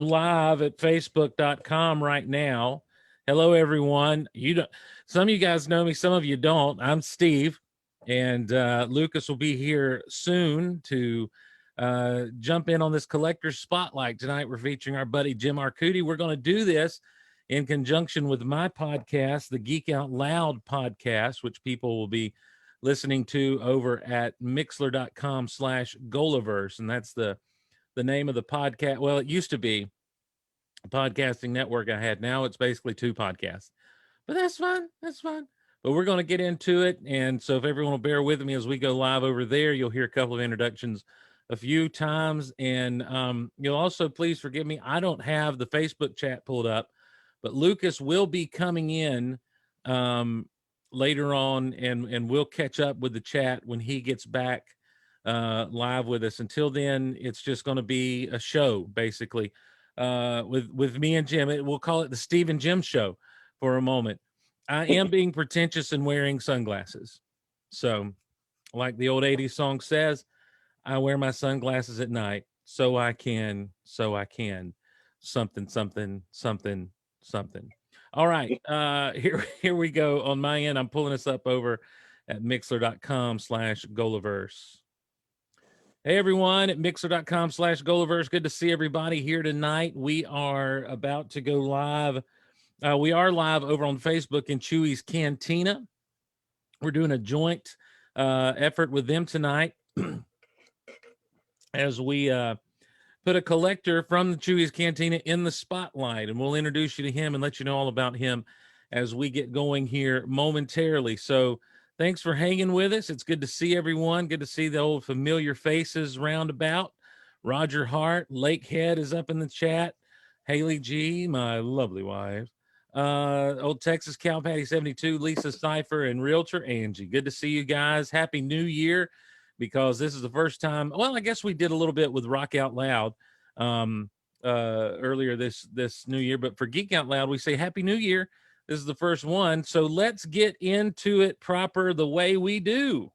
live at facebook.com right now. Hello, everyone. Some of you guys know me, some of you don't. I'm Steve, and Lucas will be here soon to jump in on this collector's spotlight. Tonight, we're featuring our buddy Jim Arcudi. We're going to do this in conjunction with my podcast, the Geek Out Loud podcast, which people will be listening to over at mixler.com/Golaverse. And that's the name of the podcast. Well, it used to be a podcasting network I had. Now it's basically two podcasts, but that's fun. That's fun. But we're going to get into it. And so if everyone will bear with me as we go live over there, you'll hear a couple of introductions a few times. And you'll also please forgive me. I don't have the Facebook chat pulled up, but Lucas will be coming in later on, and we'll catch up with the chat when he gets back live with us. Until then, it's just going to be a show basically with me and Jim. We'll call it the Steve and Jim show for a moment. I am being pretentious and wearing sunglasses. So like the old 80s song says, I wear my sunglasses at night so I can something. All right. Here we go. On my end, I'm pulling us up over at mixler.com/Golaverse. Hey, everyone, at mixer.com/Golaverse. Good to see everybody here tonight. We are about to go live. We are live over on Facebook in Chewy's Cantina. We're doing a joint effort with them tonight as we put a collector from the Chewy's Cantina in the spotlight, and we'll introduce you to him and let you know all about him as we get going here momentarily. So thanks for hanging with us. It's good to see everyone. Good to see the old familiar faces roundabout. Roger Hart, Lakehead is up in the chat. Haley G, my lovely wife. Old Texas Cow Patty 72, Lisa Cipher, and Realtor Angie. Good to see you guys. Happy New Year, because this is the first time. Well, I guess we did a little bit with Rock Out Loud earlier this New Year, but for Geek Out Loud, we say Happy New Year. This is the first one, so let's get into it proper the way we do.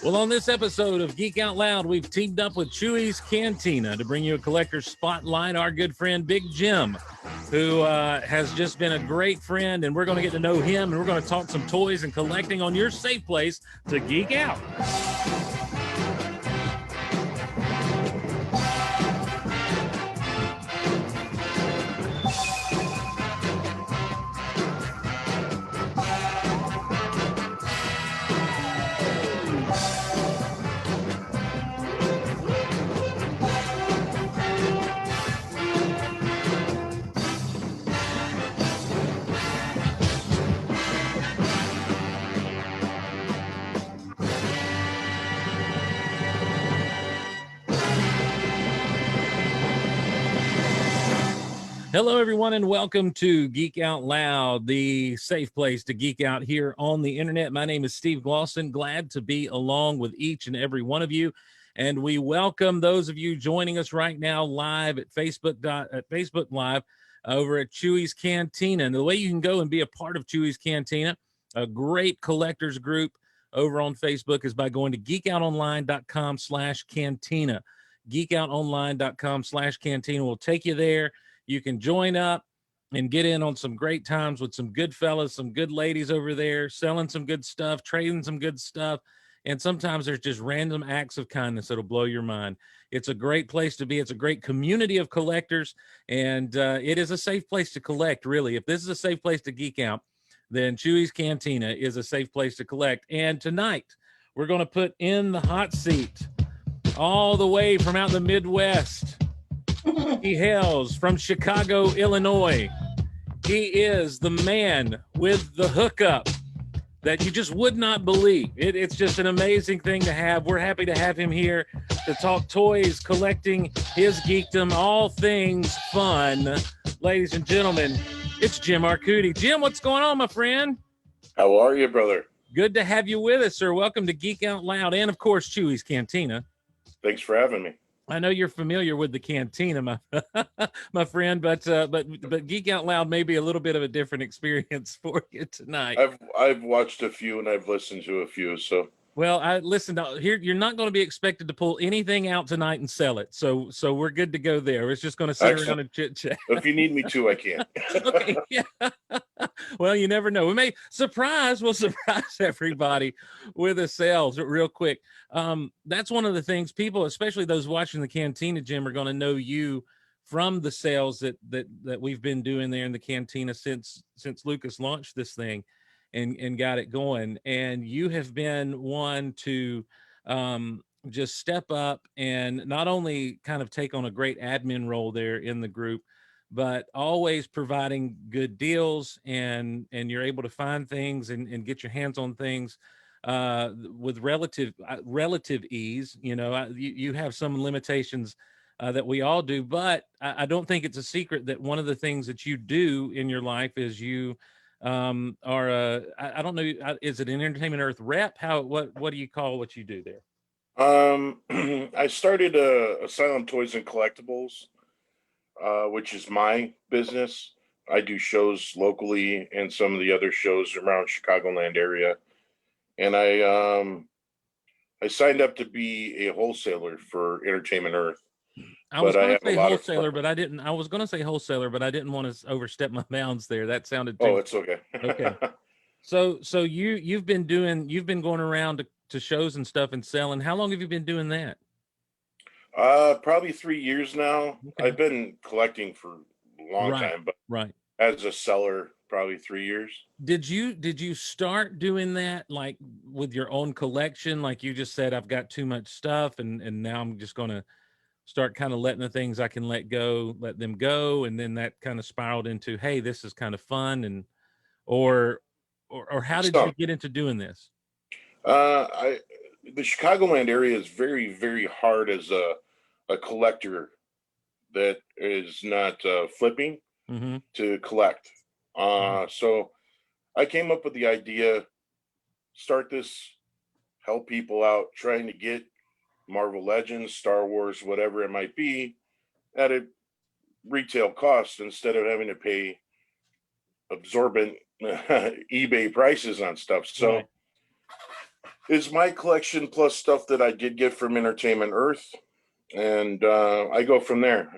Well, on this episode of Geek Out Loud, we've teamed up with Chewy's Cantina to bring you a collector's spotlight. Our good friend, Big Jim, who has just been a great friend, and we're going to get to know him, and we're going to talk some toys and collecting on your safe place to geek out. Hello, everyone, and welcome to Geek Out Loud, the safe place to geek out here on the internet. My name is Steve Glosson. Glad to be along with each and every one of you. And we welcome those of you joining us right now live at Facebook Live over at Chewy's Cantina. And the way you can go and be a part of Chewy's Cantina, a great collectors group over on Facebook, is by going to geekoutonline.com/cantina. Geekoutonline.com/cantina will take you there. You can join up and get in on some great times with some good fellas, some good ladies over there, selling some good stuff, trading some good stuff. And sometimes there's just random acts of kindness that'll blow your mind. It's a great place to be. It's a great community of collectors, and it is a safe place to collect, really. If this is a safe place to geek out, then Chewy's Cantina is a safe place to collect. And tonight, we're going to put in the hot seat all the way from out in the Midwest. He hails from Chicago, Illinois. He is the man with the hookup. that you just would not believe. It's just an amazing thing to have. We're happy to have him here to talk toys, collecting, his geekdom, all things fun. Ladies and gentlemen, it's Jim Arcudi. Jim, what's going on, my friend? How are you, brother? Good to have you with us, sir. Welcome to Geek Out Loud and, of course, Chewy's Cantina. Thanks for having me. I know you're familiar with the Cantina, my friend, but Geek Out Loud may be a little bit of a different experience for you tonight. I've watched a few and I've listened to a few, so. Well, I listened here. You're not going to be expected to pull anything out tonight and sell it, so we're good to go there. It's just going to sit around and chit chat. If you need me to, I can. Okay, yeah. Well, you never know. We'll surprise everybody with a sales real quick. That's one of the things people, especially those watching the Cantina, Jim, are going to know you from the sales that we've been doing there in the Cantina since Lucas launched this thing and got it going. And you have been one to just step up and not only kind of take on a great admin role there in the group, but always providing good deals, and you're able to find things and get your hands on things with relative ease. You know, you have some limitations that we all do, but I don't think it's a secret that one of the things that you do in your life is you are I don't know, is it an Entertainment Earth rep? What do you call what you do there? I started a Silent Toys and Collectibles, which is my business. I do shows locally and some of the other shows around Chicagoland area. And I signed up to be a wholesaler for Entertainment Earth. I was going to say wholesaler, but I didn't. I was going to say wholesaler, but I didn't want to overstep my bounds there. That sounded too. Oh, it's okay. Okay. So you've been going around to shows and stuff and selling. How long have you been doing that? Probably 3 years now. Okay. I've been collecting for a long time, but as a seller, probably 3 years. Did you start doing that like with your own collection? Like you just said, I've got too much stuff, and now I'm just going to start kind of letting the things I can let them go, and then that kind of spiraled into, hey, this is kind of fun, and or how did you get into doing this? The Chicagoland area is very, very hard as a collector that is not flipping to collect. So I came up with the idea, start this, help people out trying to get Marvel Legends, Star Wars, whatever it might be, at a retail cost instead of having to pay absorbent eBay prices on stuff. So it's my collection plus stuff that I did get from Entertainment Earth, and I go from there.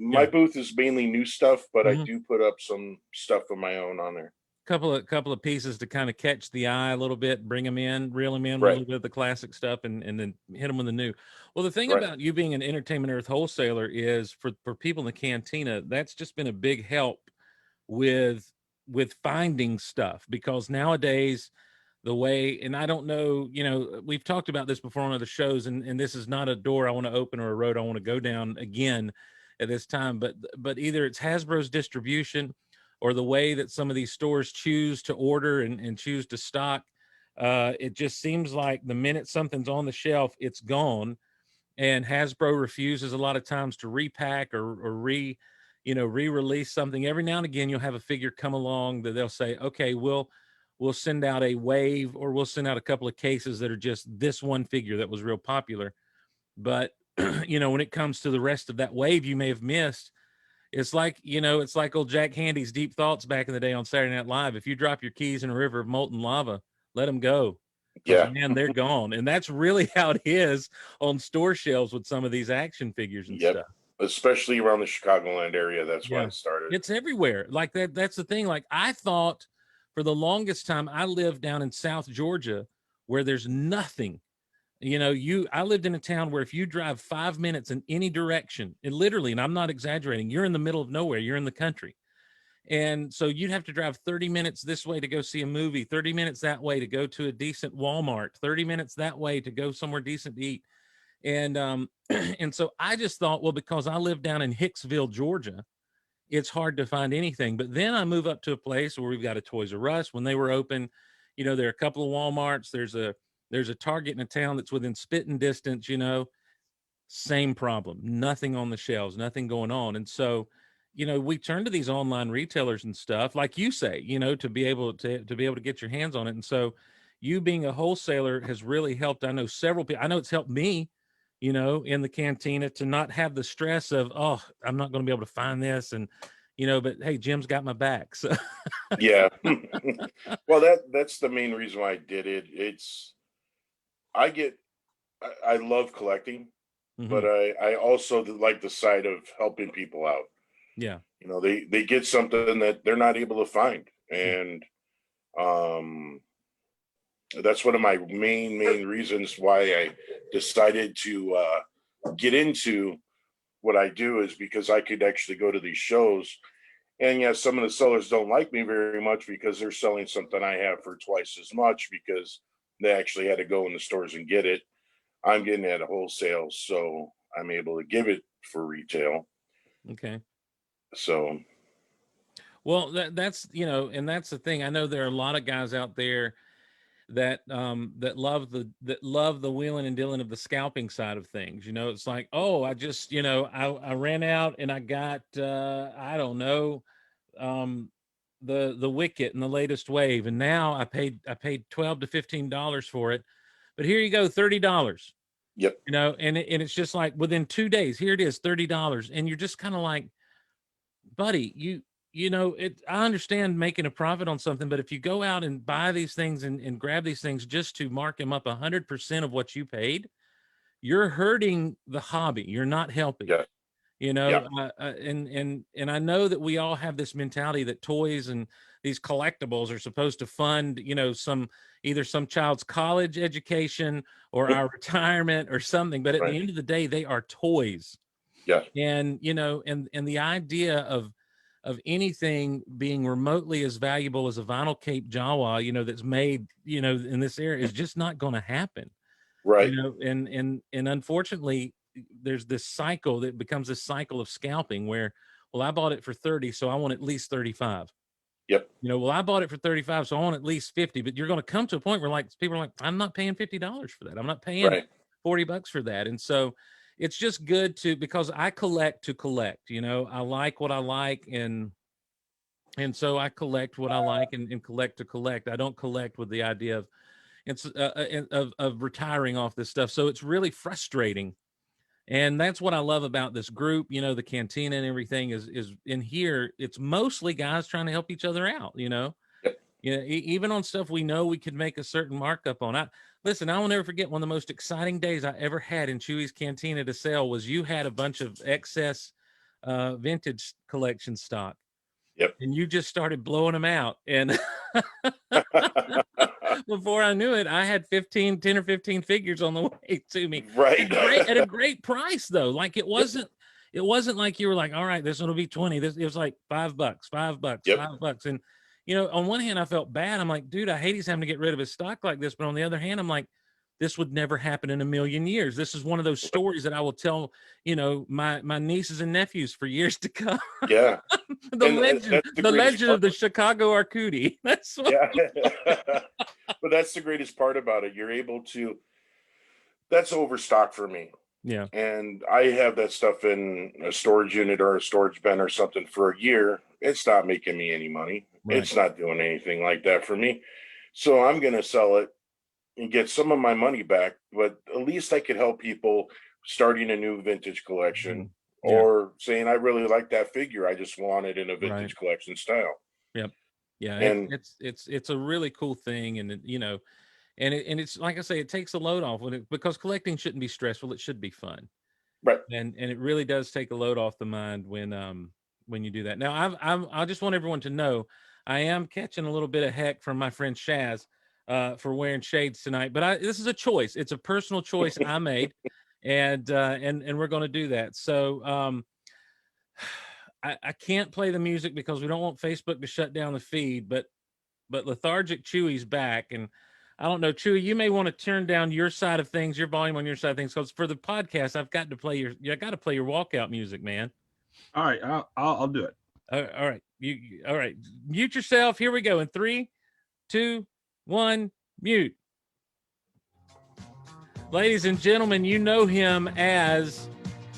My booth is mainly new stuff, but I do put up some stuff of my own on there. Couple of pieces to kind of catch the eye a little bit, bring them in, reel them in a little bit of the classic stuff, and then hit them with the new. Well, the thing about you being an Entertainment Earth wholesaler is for people in the Cantina, that's just been a big help with finding stuff, because nowadays the way, and I don't know, you know, we've talked about this before on other shows, and this is not a door I want to open or a road I want to go down again at this time, but either it's Hasbro's distribution or the way that some of these stores choose to order and choose to stock. It just seems like the minute something's on the shelf, it's gone. And Hasbro refuses a lot of times to repack or re-release something. Every now and again, you'll have a figure come along that they'll say, okay, we'll send out a wave, or we'll send out a couple of cases that are just this one figure that was real popular. But, you know, when it comes to the rest of that wave you may have missed, it's like old Jack Handy's Deep Thoughts back in the day on Saturday Night Live. If you drop your keys in a river of molten lava, let them go. Yeah, man, they're gone. And that's really how it is on store shelves with some of these action figures and stuff. Especially around the Chicagoland area. That's why it started. It's everywhere. Like that's the thing. Like I thought for the longest time, I lived down in South Georgia where there's nothing. You know, I lived in a town where if you drive 5 minutes in any direction, and literally, and I'm not exaggerating, you're in the middle of nowhere, you're in the country. And so you'd have to drive 30 minutes this way to go see a movie, 30 minutes that way to go to a decent Walmart, 30 minutes that way to go somewhere decent to eat. And and so I just thought, well, because I live down in Hicksville, Georgia, it's hard to find anything. But then I move up to a place where we've got a Toys R Us when they were open. you know, there are a couple of Walmarts. There's a Target in a town that's within spitting distance, you know, same problem, nothing on the shelves, nothing going on. And so, you know, we turn to these online retailers and stuff, like you say, you know, to be able to get your hands on it. And so you being a wholesaler has really helped. I know several people, I know it's helped me, you know, in the cantina to not have the stress of, oh, I'm not going to be able to find this. And, you know, but hey, Jim's got my back. So Yeah. Well, that's the main reason why I did it. I love collecting, but I also like the side of helping people out. Yeah. You know, they get something that they're not able to find. And that's one of my main reasons why I decided to get into what I do, is because I could actually go to these shows. And yes, some of the sellers don't like me very much because they're selling something I have for twice as much because they actually had to go in the stores and get it. I'm getting it at a wholesale, so I'm able to give it for retail. Okay. So, well, that's, you know, and that's the thing. I know there are a lot of guys out there that love the wheeling and dealing of the scalping side of things. You know, it's like, oh, I just, you know, I ran out and I got I don't know, the Wicket and the latest wave, and now I paid $12 to $15 for it, but here you go, $30. yep. You know, and it's just like within 2 days, here it is, $30, and you're just kind of like, buddy, you know, I understand making a profit on something, but if you go out and buy these things and grab these things just to mark them up 100% of what you paid, you're hurting the hobby. You're not helping. Yeah. You know, Yeah. and I know that we all have this mentality that toys and these collectibles are supposed to fund, you know, either some child's college education or our retirement or something. But at the end of the day, they are toys. Yeah. And, you know, and the idea of anything being remotely as valuable as a vinyl cape Jawa, you know, that's made, you know, in this area is just not going to happen. Right. You know, and unfortunately, there's this cycle that becomes this cycle of scalping where, well, I bought it for 30, so I want at least 35. Yep. You know, well, I bought it for 35, so I want at least 50. But you're going to come to a point where, like, people are like, I'm not paying $50 for that. I'm not paying $40 for that. And so it's just good because I collect to collect. You know, I like what I like, and so I collect what I like and collect to collect. I don't collect with the idea of of retiring off this stuff. So it's really frustrating. And that's what I love about this group, you know, the cantina and everything is in here. It's mostly guys trying to help each other out, you know. Yep. You know, even on stuff we know we could make a certain markup on. Listen, I will never forget one of the most exciting days I ever had in Chewy's Cantina to sell was you had a bunch of excess vintage collection stock. Yep. And you just started blowing them out. And before I knew it, I had 10 or 15 figures on the way to me. Right. At a great price, though. Like it wasn't like you were like, all right, this one will be 20. It was like $5, $5. And, you know, on one hand, I felt bad. I'm like, dude, I hate he's having to get rid of his stock like this. But on the other hand, I'm like, this would never happen in a million years. This is one of those stories that I will tell, you know, my nieces and nephews for years to come. Yeah. the legend of the Chicago Arcudi. That's what But that's the greatest part about it. You're able to, that's overstock for me. Yeah. And I have that stuff in a storage unit or a storage bin or something for a year. It's not making me any money. Right. It's not doing anything like that for me. So I'm going to sell it and get some of my money back, but at least I could help people starting a new vintage collection or saying, I really like that figure. I just want it in a vintage collection style. Yep. Yeah. And it's a really cool thing. And, you know, and it's like I say, it takes the load off because collecting shouldn't be stressful. It should be fun. Right. And it really does take a load off the mind when you do that. Now, I just want everyone to know I am catching a little bit of heck from my friend Shaz for wearing shades tonight, but this is a choice. It's a personal choice I made, and we're going to do that. So I can't play the music because we don't want Facebook to shut down the feed, but Lethargic Chewy's back, and I don't know, Chewy, you may want to turn down your side of things, your volume on your side of things, because for the podcast, I've got to play your walkout music, man. All right, I'll do it. All right, all right. Mute yourself. Here we go. In 3, 2, 1, mute. Ladies and gentlemen, you know him as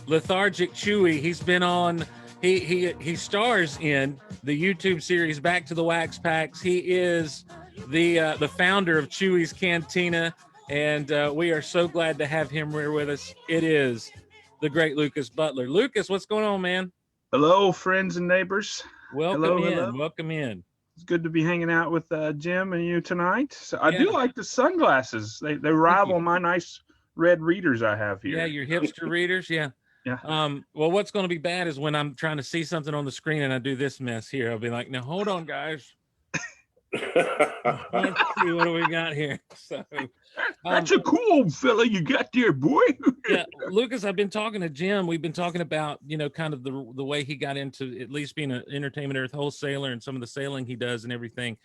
Lethargic Chewy. He's been on, he stars in the YouTube series Back to the Wax Packs. He is the founder of Chewy's Cantina, and we are so glad to have him here with us. It is the great Lucas Butler. Lucas, what's going on, man? Hello, friends and neighbors. Welcome in. It's good to be hanging out with Jim and you tonight. So I do like the sunglasses. They rival my nice red readers I have here. Yeah, your hipster readers. Yeah. Yeah. Well, what's going to be bad is when I'm trying to see something on the screen and I do this mess here. I'll be like, now hold on, guys. Let's see what do we got here. So that's a cool fella you got there, boy. Yeah, Lucas, I've been talking to Jim. We've been talking about, kind of the way he got into at least being an Entertainment Earth wholesaler and some of the sailing he does and everything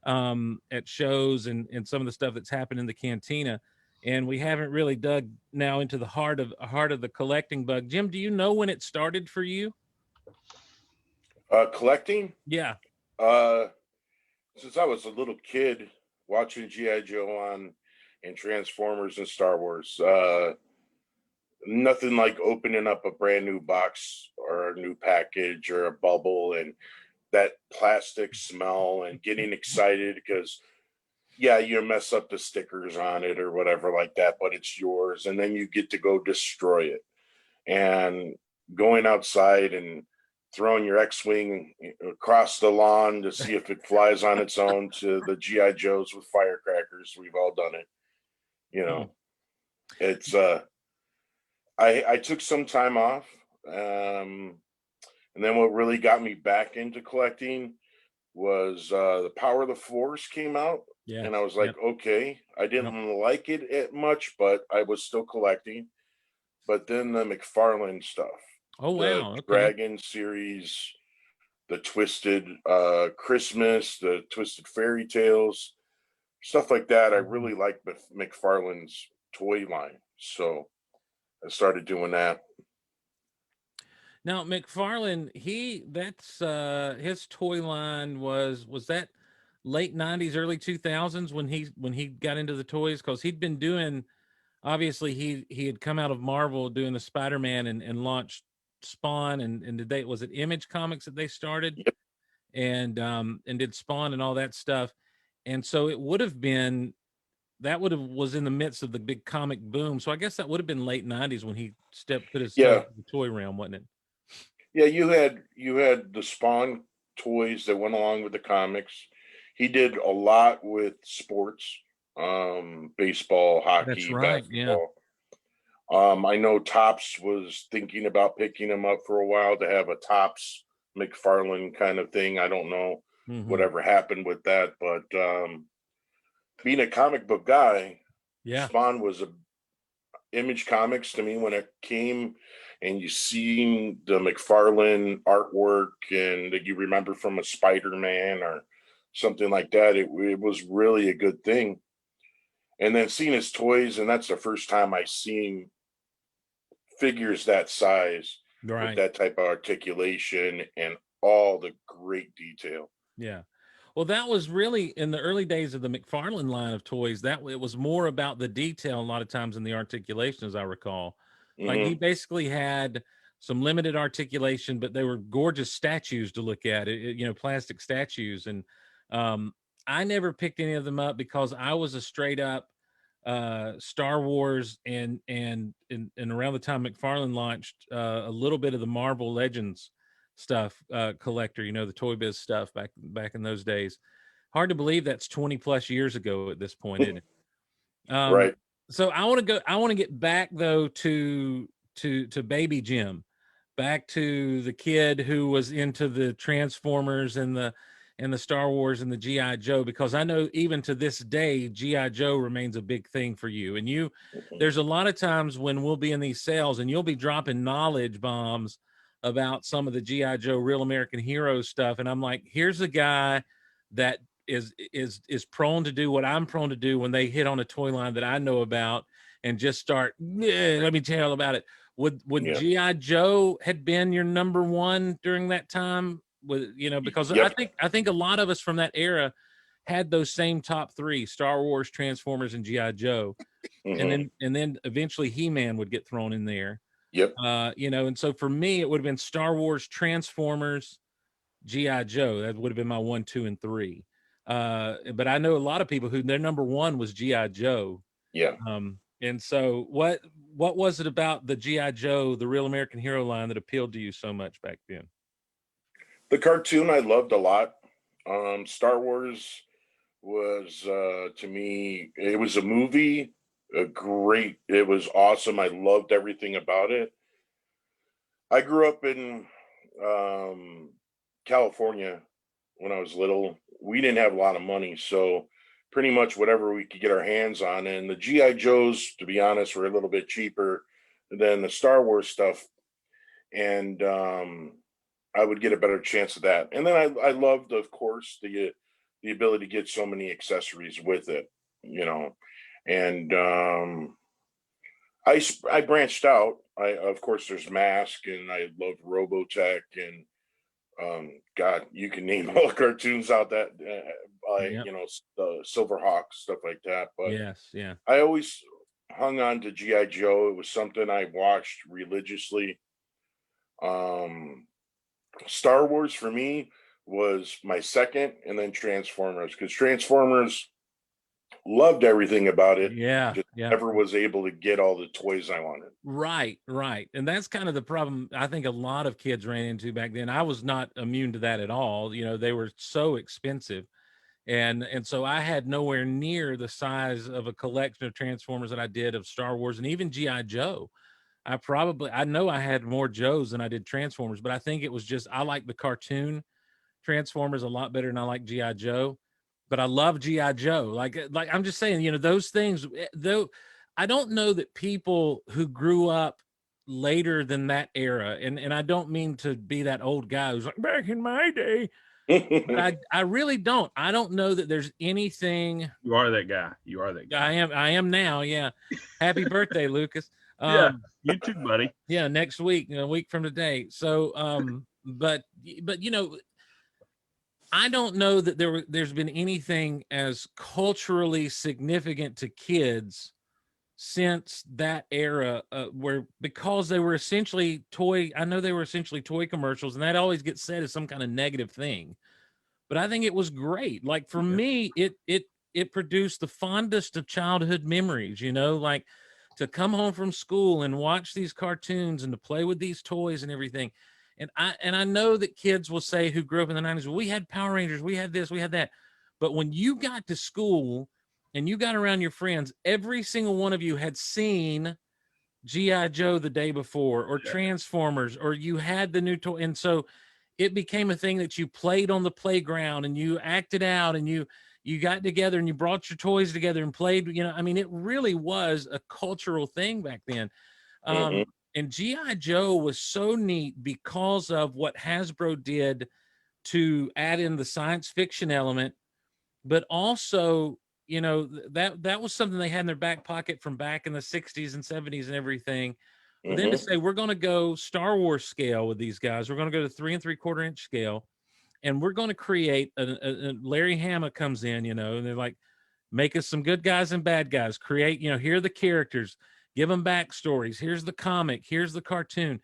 at shows and some of the stuff that's happened in the cantina. And we haven't really dug now into the heart of the collecting bug. Jim, do you know when it started for you? Collecting? Yeah. Since I was a little kid watching G.I. Joe and Transformers and Star Wars. Nothing like opening up a brand new box or a new package or a bubble and that plastic smell and getting excited because, you mess up the stickers on it or whatever like that, but it's yours. And then you get to go destroy it. And going outside and throwing your X-Wing across the lawn to see if it flies on its own to the G.I. Joes with firecrackers. We've all done it. It's, I took some time off. And then what really got me back into collecting was the Power of the Force came out. Yeah. And I was like, okay, I didn't like it much, but I was still collecting. But then the McFarlane stuff. Oh, wow. The Dragon series, the Twisted Christmas, the Twisted Fairy Tales, stuff like that. I really like McFarlane's toy line. So I started doing that. Now, McFarlane, his toy line was that late 90s, early 2000s when he got into the toys? Because he'd been doing, obviously he had come out of Marvel doing the Spider-Man and launched Spawn and was it Image Comics that they started? Yep. And did Spawn and all that stuff. And so it would have been, was in the midst of the big comic boom. So I guess that would have been late 90s when he put his stuff in the toy realm, wasn't it? Yeah, you had the Spawn toys that went along with the comics. He did a lot with sports, baseball, hockey, that's right, basketball. I know Topps was thinking about picking him up for a while to have a Topps McFarlane kind of thing. I don't know whatever happened with that, but being a comic book guy, Spawn was Image Comics to me when it came, and you seen the McFarlane artwork and that you remember from a Spider-Man or something like that. It was really a good thing. And then seeing his toys, and that's the first time I seen figures that size with that type of articulation and all the great detail. Yeah. Well, that was really in the early days of the McFarlane line of toys. That it was more about the detail a lot of times in the articulation, as I recall. Like he basically had some limited articulation, but they were gorgeous statues to look at. Plastic statues. And I never picked any of them up because I was a straight up Star Wars and around the time McFarlane launched a little bit of the Marvel Legends stuff collector, the Toy Biz stuff back in those days. Hard to believe that's 20 plus years ago at this point, isn't it? Right. So I want to get back though to baby Jim, back to the kid who was into the Transformers and the Star Wars and the G.I. Joe, because I know even to this day, G.I. Joe remains a big thing for you. And there's a lot of times when we'll be in these sales and you'll be dropping knowledge bombs about some of the G.I. Joe Real American Heroes stuff. And I'm like, here's a guy that is prone to do what I'm prone to do when they hit on a toy line that I know about and just start, let me tell about it. Would G.I. Joe had been your number one during that time? Because I think a lot of us from that era had those same top three: Star Wars, Transformers, and G.I. Joe. And then eventually He-Man would get thrown in there. Yep. And so for me, it would have been Star Wars, Transformers, G.I. Joe. That would have been my 1, 2, and 3. But I know a lot of people who their number one was G.I. Joe. Yeah. And so what was it about the G.I. Joe, the Real American Hero line, that appealed to you so much back then? The cartoon I loved a lot. Star Wars was, to me, it was a movie, it was awesome. I loved everything about it. I grew up in California when I was little. We didn't have a lot of money, so pretty much whatever we could get our hands on. And the G.I. Joes, to be honest, were a little bit cheaper than the Star Wars stuff. And I would get a better chance of that. And then I loved, of course, the ability to get so many accessories with it, And I branched out. Of course, there's Mask, and I loved Robotech, and God, you can name all the cartoons out that, the Silverhawk, stuff like that. But yes, yeah, I always hung on to G.I. Joe. It was something I watched religiously. Star Wars for me was my second, and then Transformers, because Transformers, loved everything about it. Just never was able to get all the toys I wanted. Right. And that's kind of the problem I think a lot of kids ran into back then. I was not immune to that at all. They were so expensive. And so I had nowhere near the size of a collection of Transformers that I did of Star Wars and even G.I. Joe. I know I had more Joes than I did Transformers, but I think it was just, I like the cartoon Transformers a lot better than I like G.I. Joe. But I love G.I. Joe. Like I'm just saying, those things, though, I don't know that people who grew up later than that era, and I don't mean to be that old guy who's like, back in my day, but I really don't. I don't know that there's anything. You are that guy. I am now. Yeah. Happy birthday, Lucas. Yeah, you too, buddy. Yeah, next week, a week from today. So, but I don't know that there's been anything as culturally significant to kids since that era, because they were essentially toy commercials, and that always gets said as some kind of negative thing. But I think it was great. Like for me, it produced the fondest of childhood memories, like to come home from school and watch these cartoons and to play with these toys and everything. And I know that kids will say who grew up in the 90s, well, we had Power Rangers, we had this, we had that. But when you got to school and you got around your friends, every single one of you had seen G.I. Joe the day before, or Transformers, or you had the new toy. And so it became a thing that you played on the playground and you acted out and you got together and you brought your toys together and played, it really was a cultural thing back then. And G.I. Joe was so neat because of what Hasbro did to add in the science fiction element, but also, that was something they had in their back pocket from back in the 60s and 70s and everything. But then to say, we're going to go Star Wars scale with these guys, we're going to go to 3 3/4 inch scale, and we're going to create a Larry Hama comes in, and they're like, make us some good guys and bad guys, create, here are the characters, give them backstories. Here's the comic. Here's the cartoon.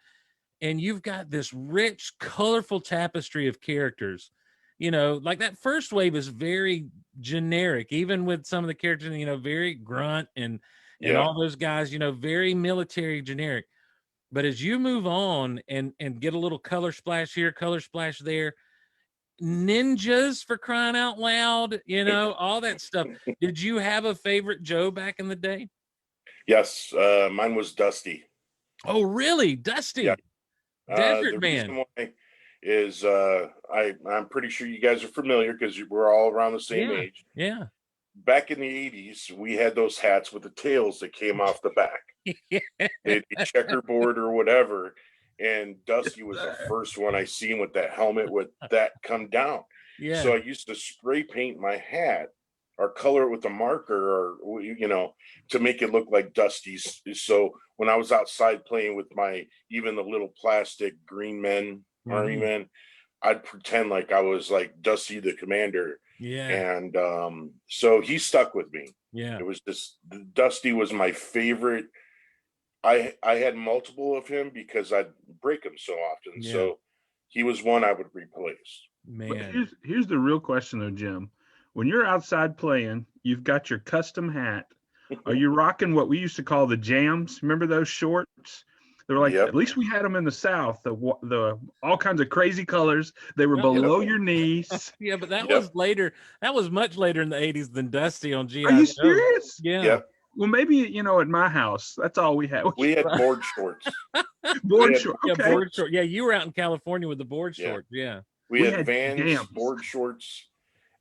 And you've got this rich, colorful tapestry of characters. Like that first wave is very generic, even with some of the characters, very grunt and all those guys, very military generic. But as you move on and get a little color splash here, color splash there, ninjas, for crying out loud, all that stuff. Did you have a favorite Joe back in the day? Yes, mine was Dusty. Oh, really? Dusty? Yeah. Desert Man. Reason why is I'm pretty sure you guys are familiar because we're all around the same age. Yeah. Back in the 80s, we had those hats with the tails that came off the back. They'd be checkerboard or whatever. And Dusty was the first one I seen with that helmet with that come down. Yeah. So I used to spray paint my hat or color it with a marker or, to make it look like Dusty's. So when I was outside playing with even the little plastic green men, army men, I'd pretend like I was like Dusty the Commander. Yeah. And so he stuck with me. Yeah. It was just, Dusty was my favorite. I had multiple of him because I'd break him so often. Yeah. So he was one I would replace. Man. But here's the real question though, Jim. When you're outside playing, you've got your custom hat. Are you rocking what we used to call the jams? Remember those shorts? They were like, Yep. at least we had them in the South. The all kinds of crazy colors. They were below your knees. Yeah, but that was later. That was much later in the 80s than Dusty on GI. Are you serious? Yeah. Yep. Well, maybe, at my house, that's all we had. We had board shorts. Board shorts. Yeah, Okay. board shorts. Yeah, you were out in California with the board shorts. Yeah. We had Vans, jams. board shorts,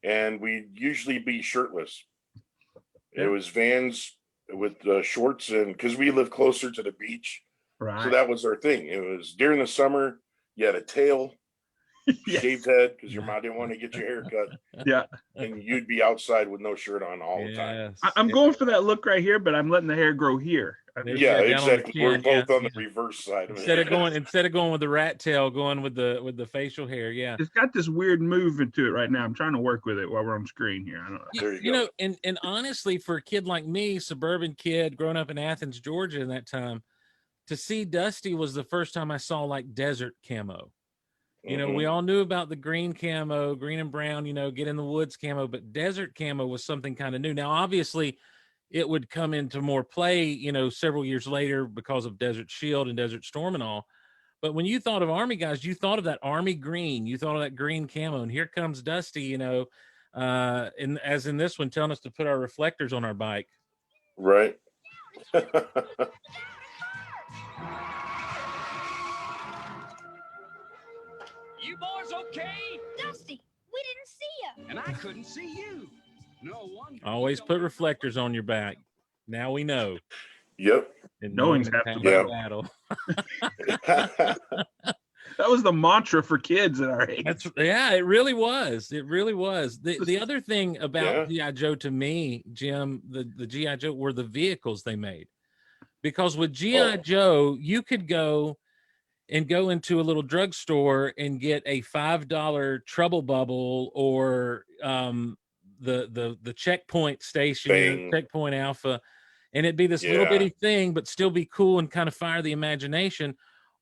and we'd usually be shirtless. It was Vans with shorts, and because we lived closer to the beach. Right. So that was our thing. It was during the summer, you had a tail, shaved head, because your mom didn't want to get your hair cut. Yeah. And you'd be outside with no shirt on all the time. I'm going for that look right here, but I'm letting the hair grow here. Yeah, exactly. We're both on the reverse side of it. Instead of going with the rat tail, going with the facial hair. Yeah. It's got this weird movement to it right now. I'm trying to work with it while we're on screen here. I don't know. There you go. And honestly, for a kid like me, suburban kid growing up in Athens, Georgia in that time, to see Dusty was the first time I saw like desert camo. We all knew about the green camo, green and brown, get in the woods camo, but desert camo was something kind of new. Now, obviously, it would come into more play, several years later because of Desert Shield and Desert Storm and all. But when you thought of Army guys, you thought of that Army green, you thought of that green camo, and here comes Dusty, and as in this one, telling us to put our reflectors on our bike. Right. You boys okay? Dusty, we didn't see you. And I couldn't see you. No wonder. Always put reflectors on your back. Now we know. Yep. And knowing's half the battle. That was the mantra for kids in our age. It really was. It really was. The other thing about G.I. Joe to me, Jim, the G.I. Joe were the vehicles they made. Because with G.I. Joe, you could go into a little drugstore and get a $5 Trouble Bubble or the checkpoint station, checkpoint Alpha, and it'd be this little bitty thing, but still be cool and kind of fire the imagination.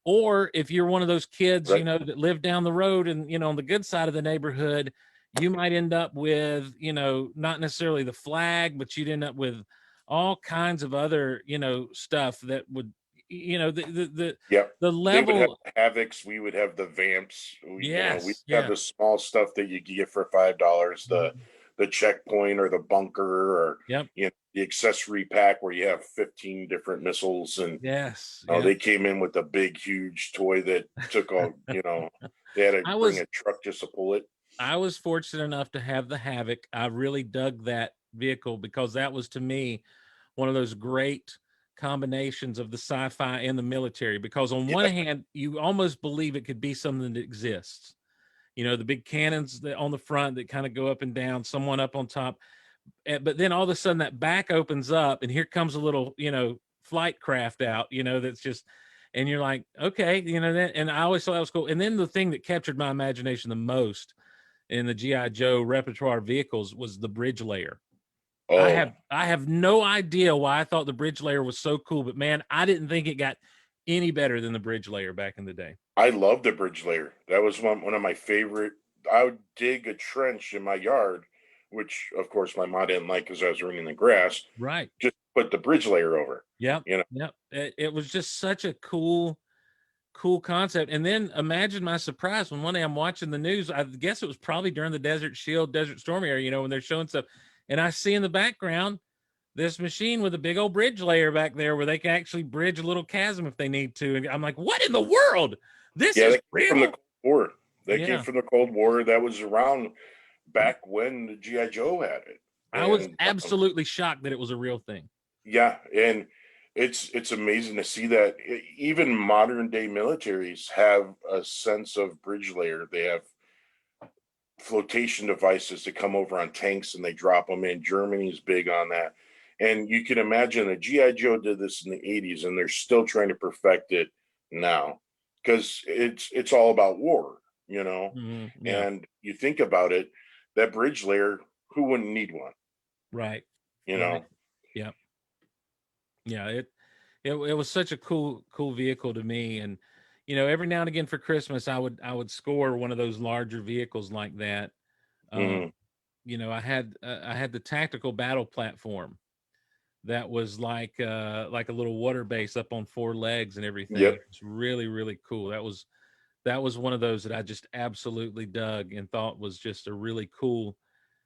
Or if you're one of those kids, that live down the road and on the good side of the neighborhood, you might end up with not necessarily the flag, but you'd end up with all kinds of other stuff that would the level. They would have Havocs, we would have the Vamps. We have the small stuff that you get for $5, the checkpoint or the bunker or the accessory pack where you have 15 different missiles, and they came in with a big huge toy that took all they had to bring a truck just to pull it. I was fortunate enough to have the Havoc. I really dug that vehicle because that was, to me, one of those great combinations of the sci-fi and the military, because on one hand you almost believe it could be something that exists, the big cannons that on the front that kind of go up and down, someone up on top, but then all of a sudden that back opens up and here comes a little flight craft out, that's just, and you're like, okay, and I always thought that was cool. And then the thing that captured my imagination the most in the G.I. Joe repertoire vehicles was the bridge layer. I have no idea why I thought the bridge layer was so cool, but man, I didn't think it got any better than the bridge layer back in the day. I love the bridge layer. That was one of my favorite. I would dig a trench in my yard, which of course my mom didn't like because I was running the grass. Right. Just put the bridge layer over. Yeah. It was just such a cool concept. And then imagine my surprise when one day I'm watching the news. I guess it was probably during the Desert Shield, Desert Storm era, when they're showing stuff. And I see in the background this machine with a big old bridge layer back there where they can actually bridge a little chasm if they need to. And I'm like, what in the world? This is real. From the Cold War. They came from the Cold War. That was around back when the G.I. Joe had it. I was absolutely shocked that it was a real thing. Yeah. And it's amazing to see that even modern day militaries have a sense of bridge layer. They have flotation devices that come over on tanks and they drop them in. Germany's big on that. And you can imagine that G.I. Joe did this in the 80s and they're still trying to perfect it now because it's all about war, and you think about it, that bridge layer, who wouldn't need one? Right. You Right. know? Yeah. Yeah. It was such a cool vehicle to me. And, every now and again for Christmas, I would score one of those larger vehicles like that. Mhm. I had the tactical battle platform that was like a little water base up on 4 legs and everything. Yep. It's really, really cool. That was one of those that I just absolutely dug and thought was just a really cool,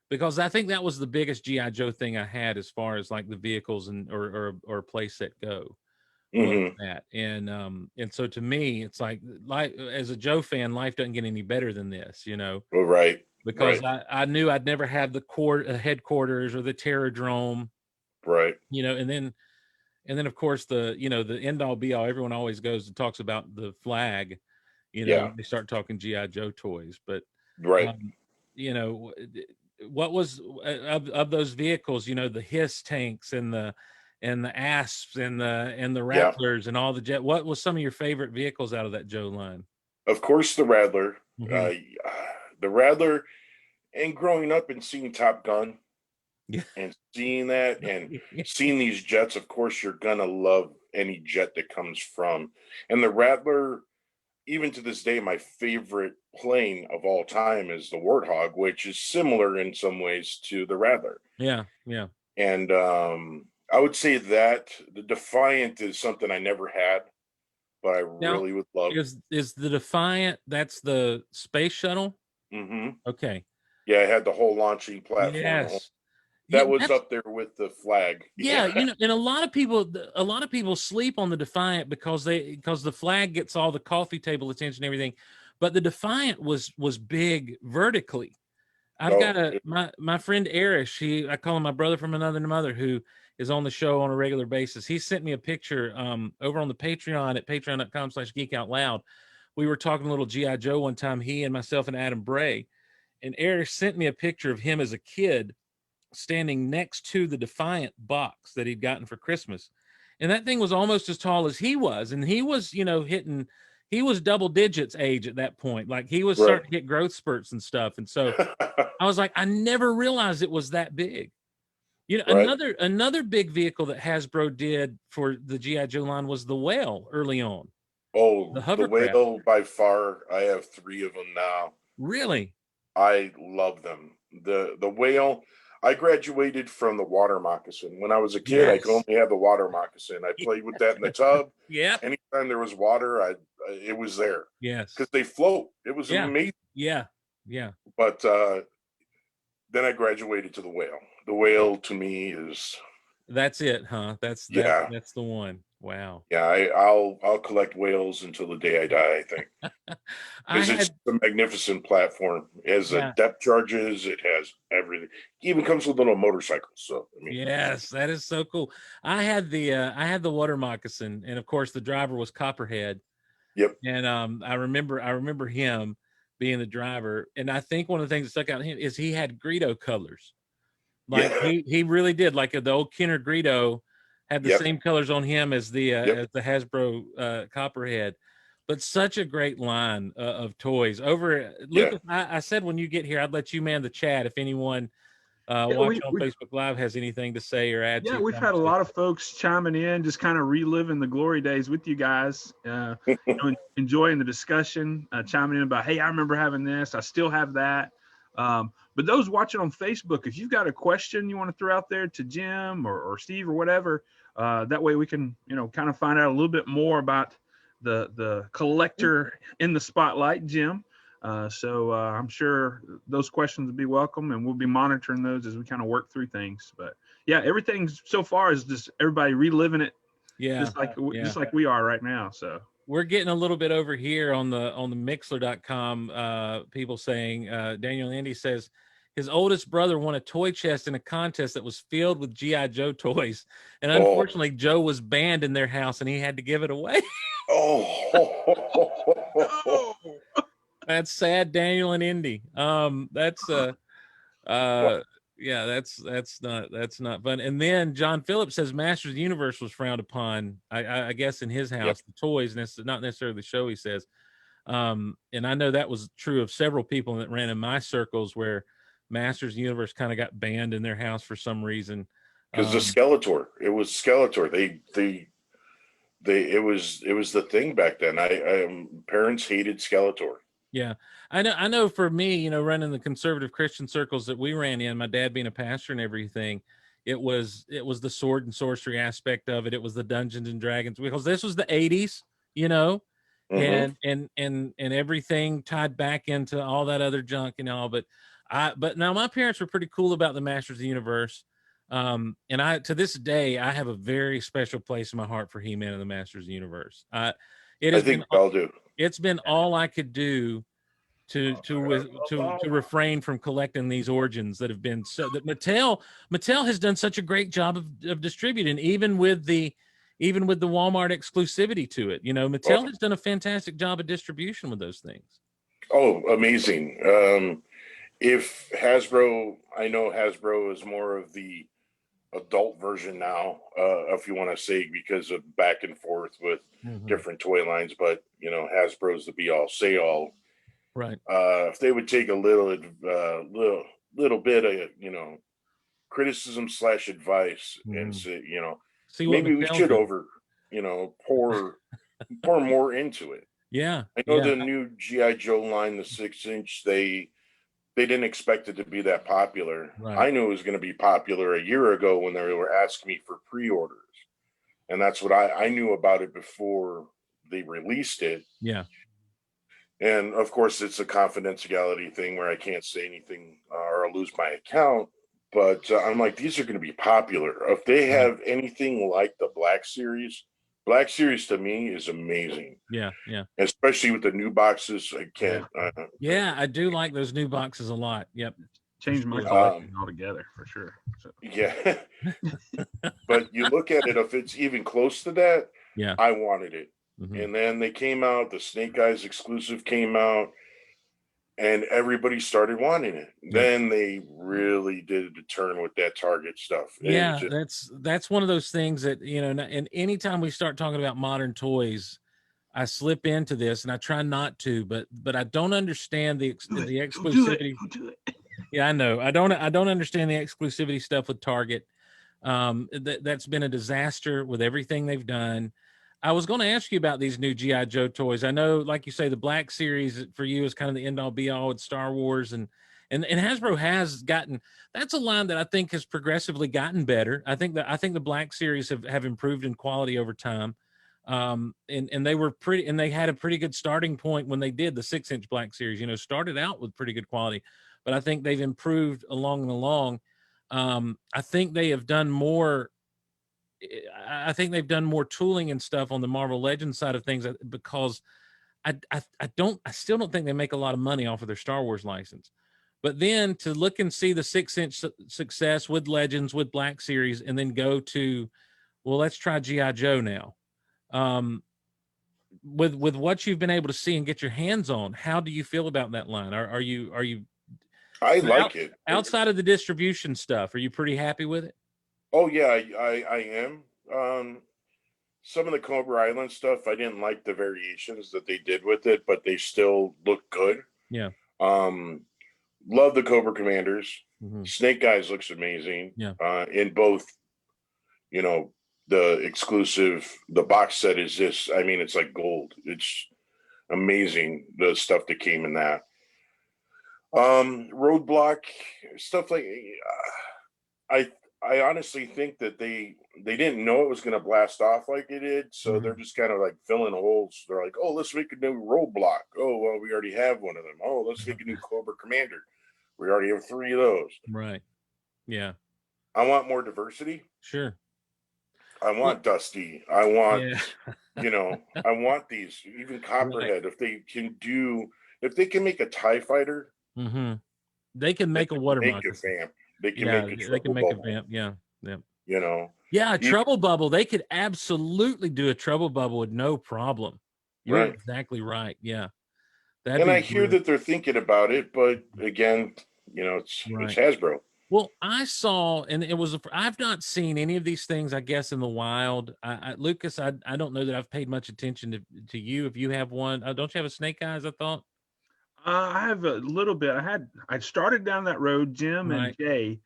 because I think that was the biggest GI Joe thing I had as far as like the vehicles and or playset go, was Mhm. that. And so to me, it's like life as a Joe fan, life doesn't get any better than this, Well, right. because Right. I knew I'd never have the headquarters or the Terradrome, Right. and then of course the end all be all, everyone always goes and talks about the flag, Yeah. they start talking GI Joe toys. But Right. you know what was of those vehicles, the hiss tanks and the asps and the Yeah. rattlers and all the jet. What was some of your favorite vehicles out of that Joe line? Of course, the Rattler. Mhm. The Rattler, and growing up and seeing Top Gun Yeah. and seeing that and seeing these jets, of course, you're gonna love any jet that comes from. And the Rattler, even to this day, my favorite plane of all time is the Warthog, which is similar in some ways to the Rattler. Yeah, yeah. And I would say that the Defiant is something I never had, but I Now, really would love. is the Defiant, that's the space shuttle? Hmm. Okay. Yeah, I had the whole launching platform. Yes. Yeah, That was that's up there with the flag. yeah, and a lot of people sleep on the Defiant because the flag gets all the coffee table attention and everything, but the Defiant was big vertically. I've got Oh, my friend Erish, I call him my brother from another mother, who is on the show on a regular basis. He sent me a picture over on the Patreon at patreon.com/geekoutloud. We were talking a little GI Joe one time, he and myself and Adam Bray, and Erish sent me a picture of him as a kid standing next to the Defiant box that he'd gotten for Christmas. And that thing was almost as tall as he was. And he was, he was double digits age at that point. Like he was right. starting to get growth spurts and stuff. And so I was like, I never realized it was that big. Right. Another big vehicle that Hasbro did for the GI Joe line was the Whale early on, the Oh, the hovercraft. Whale by far. I have 3 of them now. Really? I love them. The Whale. I graduated from the water moccasin. When I was a kid, I could Yes. only have the water moccasin. I played with that in the tub. Yeah. Anytime there was water, it was there. Yes. Because they float. It was Yeah. amazing. Yeah. Yeah. But then I graduated to the Whale. The Whale to me is That's it, huh? That's yeah. the one. Wow. Yeah, I'll collect whales until the day I die, I think. I Because it's had a magnificent platform. It has yeah. depth charges, it has everything. It even comes with little motorcycles. So I mean, Yes, that is so cool. I had the water moccasin, and of course the driver was Copperhead. yep. And I remember him being the driver, and I think one of the things that stuck out to him is he had Greedo colors. Like Yeah. he really did. Like the old Kenner Greedo had the Yep. same colors on him as the Yep. Hasbro Copperhead. But such a great line of toys. Over Yeah. Lucas, I said when you get here, I'd let you man the chat if anyone Yeah, watching on Facebook Live has anything to say or add to yeah, the we've had a conversation. lot of folks chiming in, just kind of reliving the glory days with you guys, enjoying the discussion, chiming in about, hey, I remember having this, I still have that. But those watching on Facebook, if you've got a question you want to throw out there to Jim or Steve or whatever, that way we can, kind of find out a little bit more about the collector in the spotlight, Jim. So I'm sure those questions will be welcome, and we'll be monitoring those as we kind of work through things. But yeah, everything so far is just everybody reliving it, Yeah, just like we are right now. So we're getting a little bit over here on the Mixler.com. People saying Daniel Andy says his oldest brother won a toy chest in a contest that was filled with GI Joe toys, and unfortunately Joe was banned in their house and he had to give it away. Oh. That's sad, Daniel and Indy. That's yeah, that's not fun. And then John Phillips says Masters of the Universe was frowned upon. I guess in his house, the toys, not necessarily the show. He says, and I know that was true of several people that ran in my circles where Masters of the Universe kind of got banned in their house for some reason. Because the Skeletor, it was Skeletor. It was the thing back then. Parents hated Skeletor. Yeah, I know for me, running the conservative Christian circles that we ran in, my dad being a pastor and everything, it was the sword and sorcery aspect of it. It was the Dungeons and Dragons, because this was the 80s, and everything tied back into all that other junk and all. But now my parents were pretty cool about the Masters of the Universe. And to this day, I have a very special place in my heart for He-Man and the Masters of the Universe. It's been all I could do to refrain from collecting these origins that have been so that Mattel has done such a great job of distributing, even with the Walmart exclusivity to it. Mattel has done a fantastic job of distribution with those things. Oh, amazing. If Hasbro, I know Hasbro is more of the adult version now, if you want to say, because of back and forth with different toy lines, but Hasbro's the be all say all, right? If they would take a little bit of criticism / advice and say, maybe we should pour more into it. Yeah, I know the new G.I. Joe line, the 6-inch, they didn't expect it to be that popular. Right. I knew it was going to be popular a year ago when they were asking me for pre-orders. And that's what I knew about it before they released it. Yeah. And of course, it's a confidentiality thing where I can't say anything or I'll lose my account. But I'm like, these are going to be popular. If they have anything like the Black Series to me is amazing. Yeah. Especially with the new boxes. I can't. Yeah, I do like those new boxes a lot. Yep. Change my collection altogether for sure. So. Yeah. But you look at it, if it's even close to that, I wanted it. And then they came out, the Snake Eyes exclusive came out, and everybody started wanting it. Then they really did a turn with that Target stuff. Yeah, that's one of those things that, and anytime we start talking about modern toys, I slip into this, and I try not to, but I don't understand the exclusivity. Do it. Yeah, I know. I don't understand the exclusivity stuff with Target. That's been a disaster with everything they've done. I was going to ask you about these new G.I. Joe toys. I know, like you say, the Black Series for you is kind of the end all be all with Star Wars, and Hasbro has gotten, that's a line that I think has progressively gotten better. I think the Black Series have improved in quality over time. And they were pretty, and they had a pretty good starting point when they did the 6-inch Black Series, started out with pretty good quality, but I think they've improved along and along. I think they have done more. I think they've done more tooling and stuff on the Marvel Legends side of things, because I still don't think they make a lot of money off of their Star Wars license. But then to look and see the 6-inch success with Legends, with Black Series, and then go to, well, let's try G.I. Joe now. With what you've been able to see and get your hands on, how do you feel about that line? Are you? I like it. Outside of the distribution stuff, are you pretty happy with it? Oh yeah, I am. Some of the Cobra Island stuff, I didn't like the variations that they did with it, but they still look good. Yeah. Love the Cobra Commanders. Snake Eyes looks amazing. Yeah. In both, the exclusive, the box set is this. I mean, it's like gold. It's amazing, the stuff that came in that. Roadblock stuff like I honestly think that they didn't know it was going to blast off like it did, so they're just kind of like filling holes. They're like, oh, let's make a new Roadblock. Oh, well, we already have one of them. Oh, let's make a new Cobra Commander. We already have 3 of those. Right. Yeah. I want more diversity. Sure. I want Dusty. I want, I want these, even Copperhead. Right. If they can make a TIE fighter, they can make a water make a vamp. They can make a vamp. Yeah. Yeah, a trouble bubble. They could absolutely do a trouble bubble with no problem. You're exactly right. Yeah. And I hear that they're thinking about it, but again, it's Hasbro. Well, I saw, and I've not seen any of these things, I guess, in the wild. Lucas, I don't know that I've paid much attention to you. If you have one, don't you have a Snake Eyes, I thought? I have a little bit. I started down that road. Jim and Jay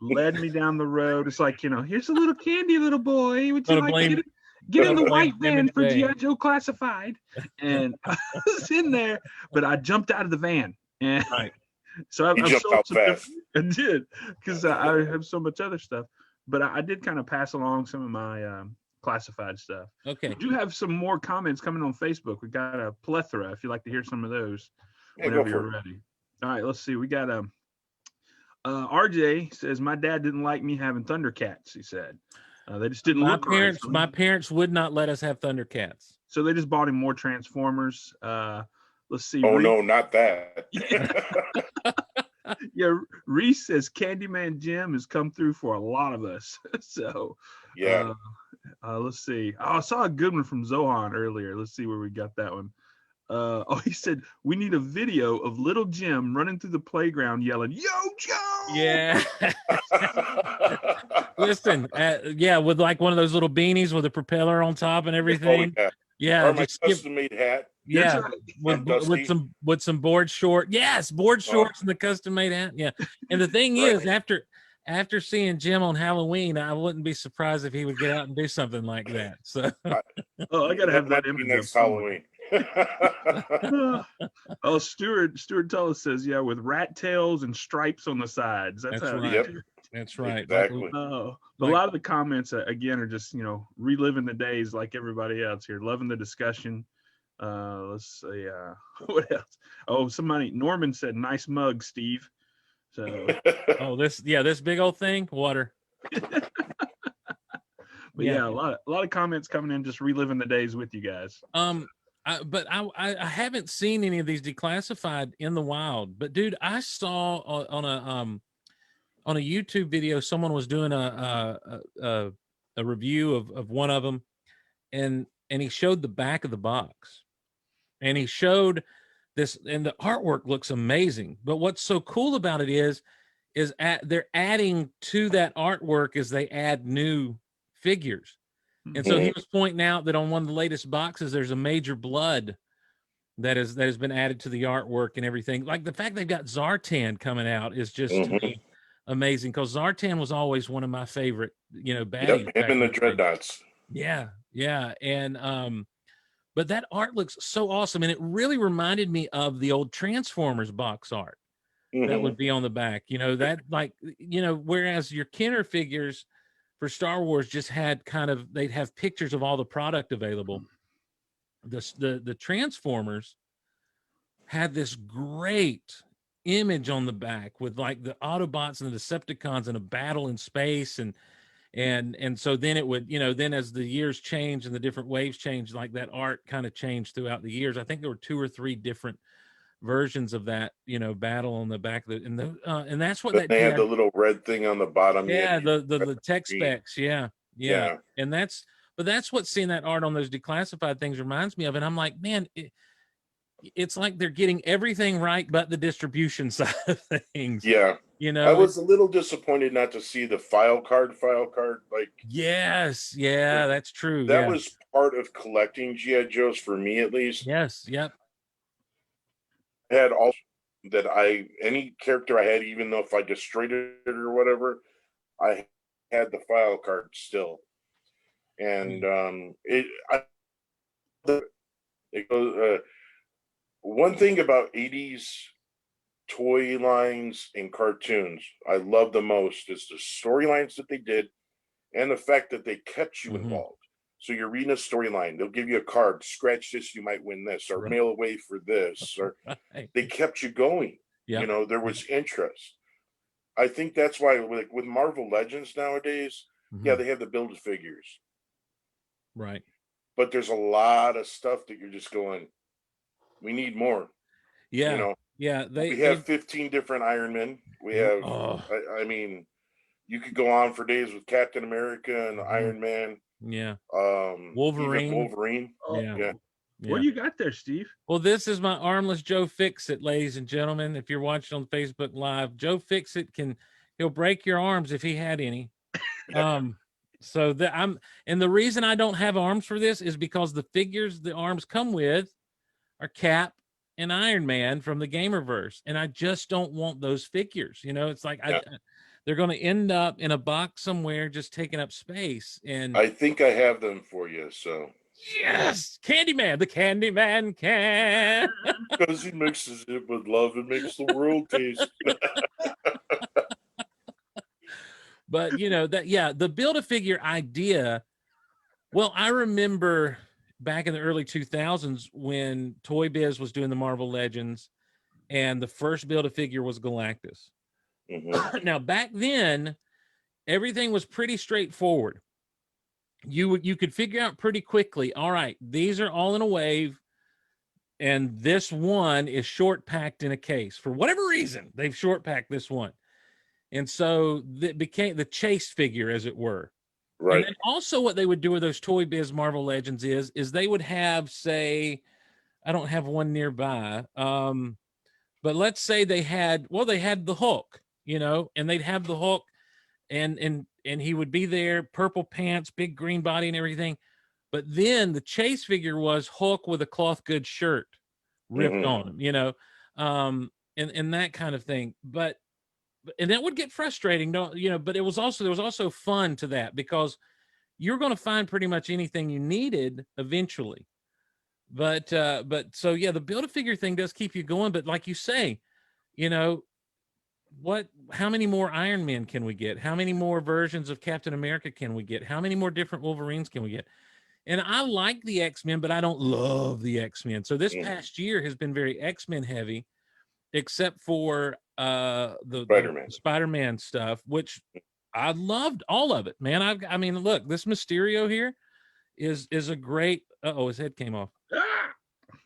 led me down the road. It's like, here's a little candy, little boy. Would you Gonna like blame- to get in the blame white Jim van and for Jay. G.I. Joe Classified? And I was in there, but I jumped out of the van. And Right. so I've jumped sold out some fast. I did, because I have so much other stuff. But I did kind of pass along some of my classified stuff. Okay. We do have some more comments coming on Facebook. We got a plethora if you'd like to hear some of those whenever you're ready. All right, let's see. We got RJ says, my dad didn't like me having Thundercats, he said. They just didn't look right. My parents would not let us have Thundercats. So they just bought him more Transformers. Let's see. Oh, no, not that. Yeah, Reese says Candyman Jim has come through for a lot of us. So, yeah. Let's see. Oh, I saw a good one from Zohan earlier. Let's see where we got that one. He said, we need a video of little Jim running through the playground yelling, "Yo, Joe!" Yeah. Listen, with like one of those little beanies with a propeller on top and everything. Oh, yeah. Yeah, or my custom-made hat. Yeah, with some board shorts. Yes, board shorts and the custom-made hat. Yeah, and the thing is, after seeing Jim on Halloween, I wouldn't be surprised if he would get out and do something like that. So, I gotta have that image next Halloween. Stuart Tullis says, yeah, with rat tails and stripes on the sides. That's how. right. Yep. That's right. Exactly. A lot of the comments again are just reliving the days like everybody else here, loving the discussion. Let's see, what else? Oh, Norman said, nice mug, Steve. So this big old thing, water. But yeah, a lot of comments coming in, just reliving the days with you guys. But I haven't seen any of these declassified in the wild. But dude, I saw on a YouTube video, someone was doing a review of one of them, and he showed the back of the box, and he showed this, and the artwork looks amazing. But what's so cool about it is they're adding to that artwork as they add new figures. And so he was pointing out that on one of the latest boxes, there's a Major Blood that has been added to the artwork and everything. Like the fact they've got Zartan coming out is just to me amazing, because Zartan was always one of my favorite, baddies. Yep, him and the Dreadnoughts. Yeah. And but that art looks so awesome, and it really reminded me of the old Transformers box art that would be on the back. Whereas your Kenner figures for Star Wars just had they'd have pictures of all the product available. The Transformers had this great image on the back with like the Autobots and the Decepticons in a battle in space, and so then it would, then as the years change and the different waves change, like that art kind of changed throughout the years. I think there were 2 or 3 different versions of that, battle on the back of and that's what they had the little red thing on the bottom. Yeah, the tech specs. Yeah. And that's what seeing that art on those declassified things reminds me of. And I'm like, man, it's like they're getting everything right but the distribution side of things. Yeah. I was a little disappointed not to see the file card. Like, yes, that's true. That was part of collecting G.I. Joes for me, at least. Yes, yep. I had all that any character I had, even though if I destroyed it or whatever, I had the file card still. And it goes. One thing about 80s toy lines and cartoons I love the most is the storylines that they did, and the fact that they kept you involved. So you're reading a storyline, they'll give you a card, scratch this, you might win this, or mail away for this, or they kept you going. Yep. There was interest. I think that's why, like with Marvel Legends nowadays, they have the build figures, right? But there's a lot of stuff that you're just going, we need more. We have 15 different Iron Men. We have, I mean, you could go on for days with Captain America and Iron Man. Yeah. Wolverine. Yeah. What do you got there, Steve? Well, this is my armless Joe Fix-It, ladies and gentlemen. If you're watching on Facebook Live, Joe Fix-It he'll break your arms if he had any. So and the reason I don't have arms for this is because the figures the arms come with are Cap an Iron Man from the Gamerverse, and I just don't want those figures. You know, it's like they're going to end up in a box somewhere, just taking up space. And I think I have them for you. So yes, Candyman, the Candyman can. Because he mixes it with love and makes the world taste. But you know that, yeah, the Build-A-Figure idea. Well, I remember back in the early 2000s when Toy Biz was doing the Marvel Legends, and the first Build-A-Figure was Galactus. Mm-hmm. Now, back then, everything was pretty straightforward. You could figure out pretty quickly, all right, these are all in a wave, and this one is short packed in a case. For whatever reason, they've short packed this one. And so it became the chase figure, as it were. Right. And then also what they would do with those Toy Biz Marvel Legends is they would have, say, I don't have one nearby, but let's say they had the Hulk, you know, and they'd have the Hulk, and he would be there, purple pants, big green body and everything. But then the chase figure was Hulk with a cloth goods shirt ripped on him, you know, and that kind of thing. And that would get frustrating, you know, but there was also fun to that, because you're going to find pretty much anything you needed eventually. But so yeah, the Build-A-Figure thing does keep you going. But like you say, you know, how many more Iron Men can we get? How many more versions of Captain America can we get? How many more different Wolverines can we get? And I like the X-Men, but I don't love the X-Men. So this past year has been very X-Men heavy, except for the Spider-Man stuff, which I loved all of it, man. I mean, look, this Mysterio here is a great. His head came off.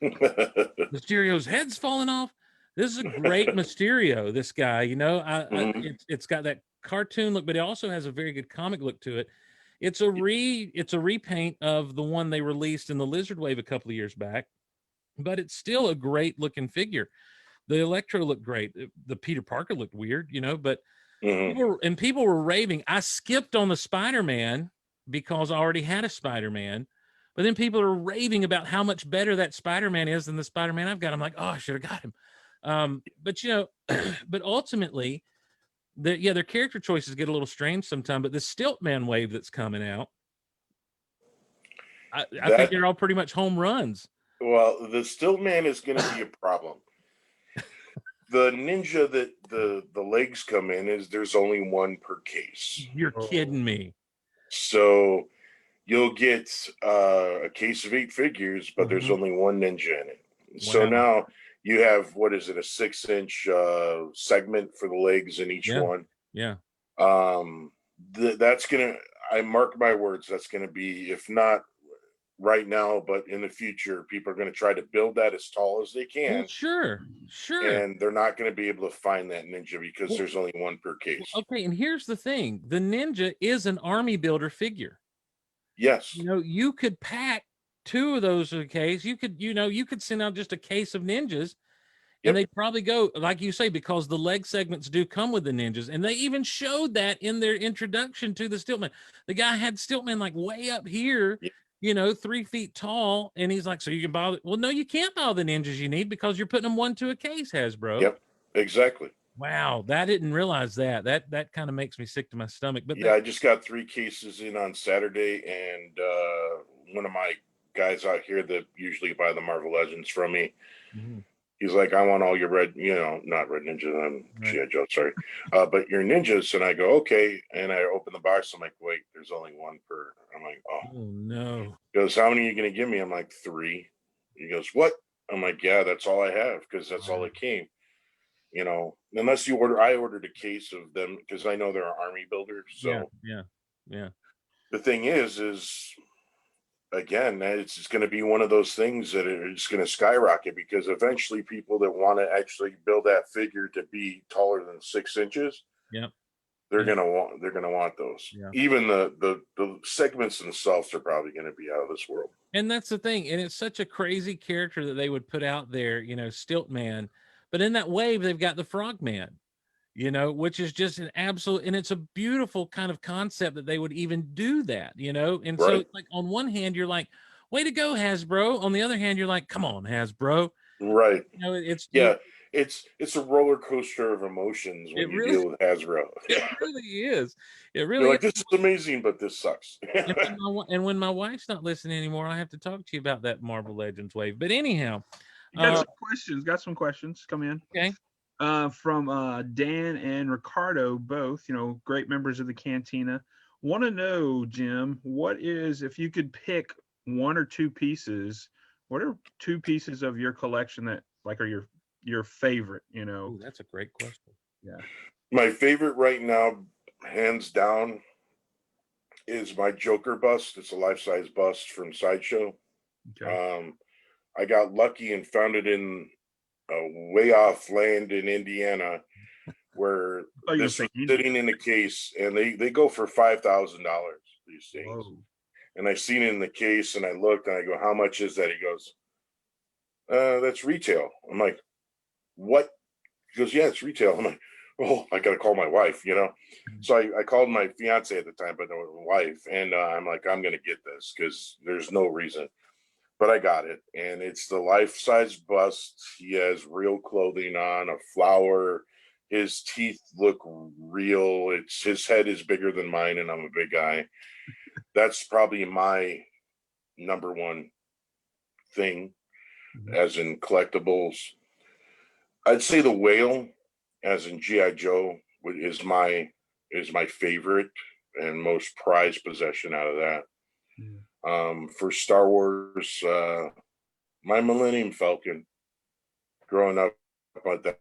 Mysterio's head's falling off. This is a great Mysterio. This guy, you know, it's got that cartoon look, but it also has a very good comic look to it. It's a repaint of the one they released in the Lizard Wave a couple of years back, but it's still a great looking figure. The Electro looked great. The Peter Parker looked weird, you know, but people were raving. I skipped on the Spider-Man because I already had a Spider-Man, but then people are raving about how much better that Spider-Man is than the Spider-Man I've got. I'm like, oh, I should have got him. But you know, but ultimately, their character choices get a little strange sometimes. But the Stiltman wave that's coming out, I think they're all pretty much home runs. Well, the Stiltman is going to be a problem. The Ninja that the legs come in is there's only one per case. You're kidding me. So you'll get a case of 8 figures, but there's only one Ninja in it. Wow. So now you have, what is it, a 6-inch segment for the legs in each one. Yeah. That's gonna, I mark my words, that's gonna be, if not right now, but in the future, people are going to try to build that as tall as they can. Well, sure. And they're not going to be able to find that Ninja because there's only one per case. Okay, and here's the thing: the Ninja is an army builder figure. Yes. You know, you could pack 2 of those in a case. You could send out just a case of Ninjas, and they'd probably go, like you say, because the leg segments do come with the Ninjas, and they even showed that in their introduction to the Stiltman. The guy had Stiltman like way up here. You know, 3 feet tall, and he's like, so you can buy well, no, you can't buy the Ninjas you need because you're putting them 1 to a case, Hasbro. Yep, exactly. Wow, I didn't realize that. That kind of makes me sick to my stomach. But I just got 3 cases in on Saturday, and one of my guys out here that usually buy the Marvel Legends from me, he's like, I want all your red, not Red Ninja, I'm G.I. Joe, sorry, but your Ninjas. And I go, okay. And I open the box. I'm like, wait, there's only 1 per. I'm like, oh no. He goes, how many are you going to give me? I'm like, 3. He goes, what? I'm like, yeah, that's all I have, because that's all that came. You know, unless you order, I ordered a case of them because I know they're army builders. So yeah. The thing is again, it's just going to be one of those things that is going to skyrocket, because eventually people that want to actually build that figure to be taller than 6 inches, they're going to want those. Even the segments themselves are probably going to be out of this world. And that's the thing. And it's such a crazy character that they would put out there, you know, Stiltman. But in that wave, they've got the Frogman, you know, which is just an absolute, and it's a beautiful kind of concept that they would even do that, you know? And so, like, on one hand, you're like, way to go, Hasbro. On the other hand, you're like, come on, Hasbro. Right. You know, Yeah. It's a roller coaster of emotions when you deal with Hasbro. it really is. It You're really like, is. this is amazing, but this sucks. And when my wife's not listening anymore, I have to talk to you about that Marvel Legends wave. But anyhow, You got some questions. Got some questions. Come in. Okay. From Dan and Ricardo, both, great members of the Cantina. Want to know, Jim, what is, if you could pick one or two pieces, what are two pieces of your collection that like are your favorite, Ooh, that's a great question. Yeah. My favorite right now, hands down, is my Joker bust. It's a life-size bust from Sideshow. Okay. I got lucky and found it in a way off land in Indiana where this was sitting in a case, and they go for $5,000, these things. Whoa. And I seen it in the case, and I looked, and I go, how much is that? He goes, that's retail. I'm like, what? He goes, yeah, it's retail. I'm like, oh, I got to call my wife, So I called my fiance at the time, but no wife. And I'm like, I'm going to get this because there's no reason. But I got it. And it's the life-size bust. He has real clothing on, a flower. His teeth look real. His head is bigger than mine, and I'm a big guy. That's probably my number one thing, as in collectibles. I'd say the whale, as in G.I. Joe, is my favorite and most prized possession out of that. For Star Wars, my Millennium Falcon. Growing up about that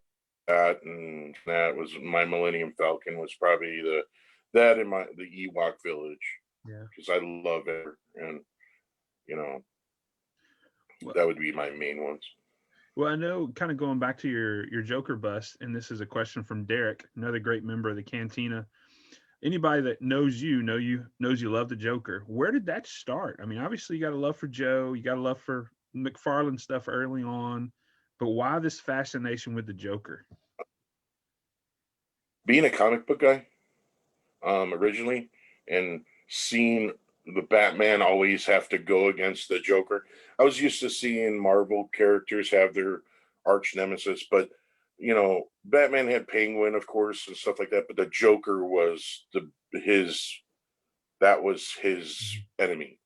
and that was my Millennium Falcon was probably the Ewok Village. Yeah, because I love it, and that would be my main ones. Well, I know, kind of going back to your Joker bust, and this is a question from Derek, another great member of the Cantina. Anybody that knows you knows you love the Joker. Where did that start? I mean, obviously you got a love for Joe, you got a love for McFarlane stuff early on, but why this fascination with the Joker? Being a comic book guy, originally, and seeing the Batman always have to go against the Joker. I was used to seeing Marvel characters have their arch nemesis, but Batman had Penguin, of course, and stuff like that. But the Joker was his enemy.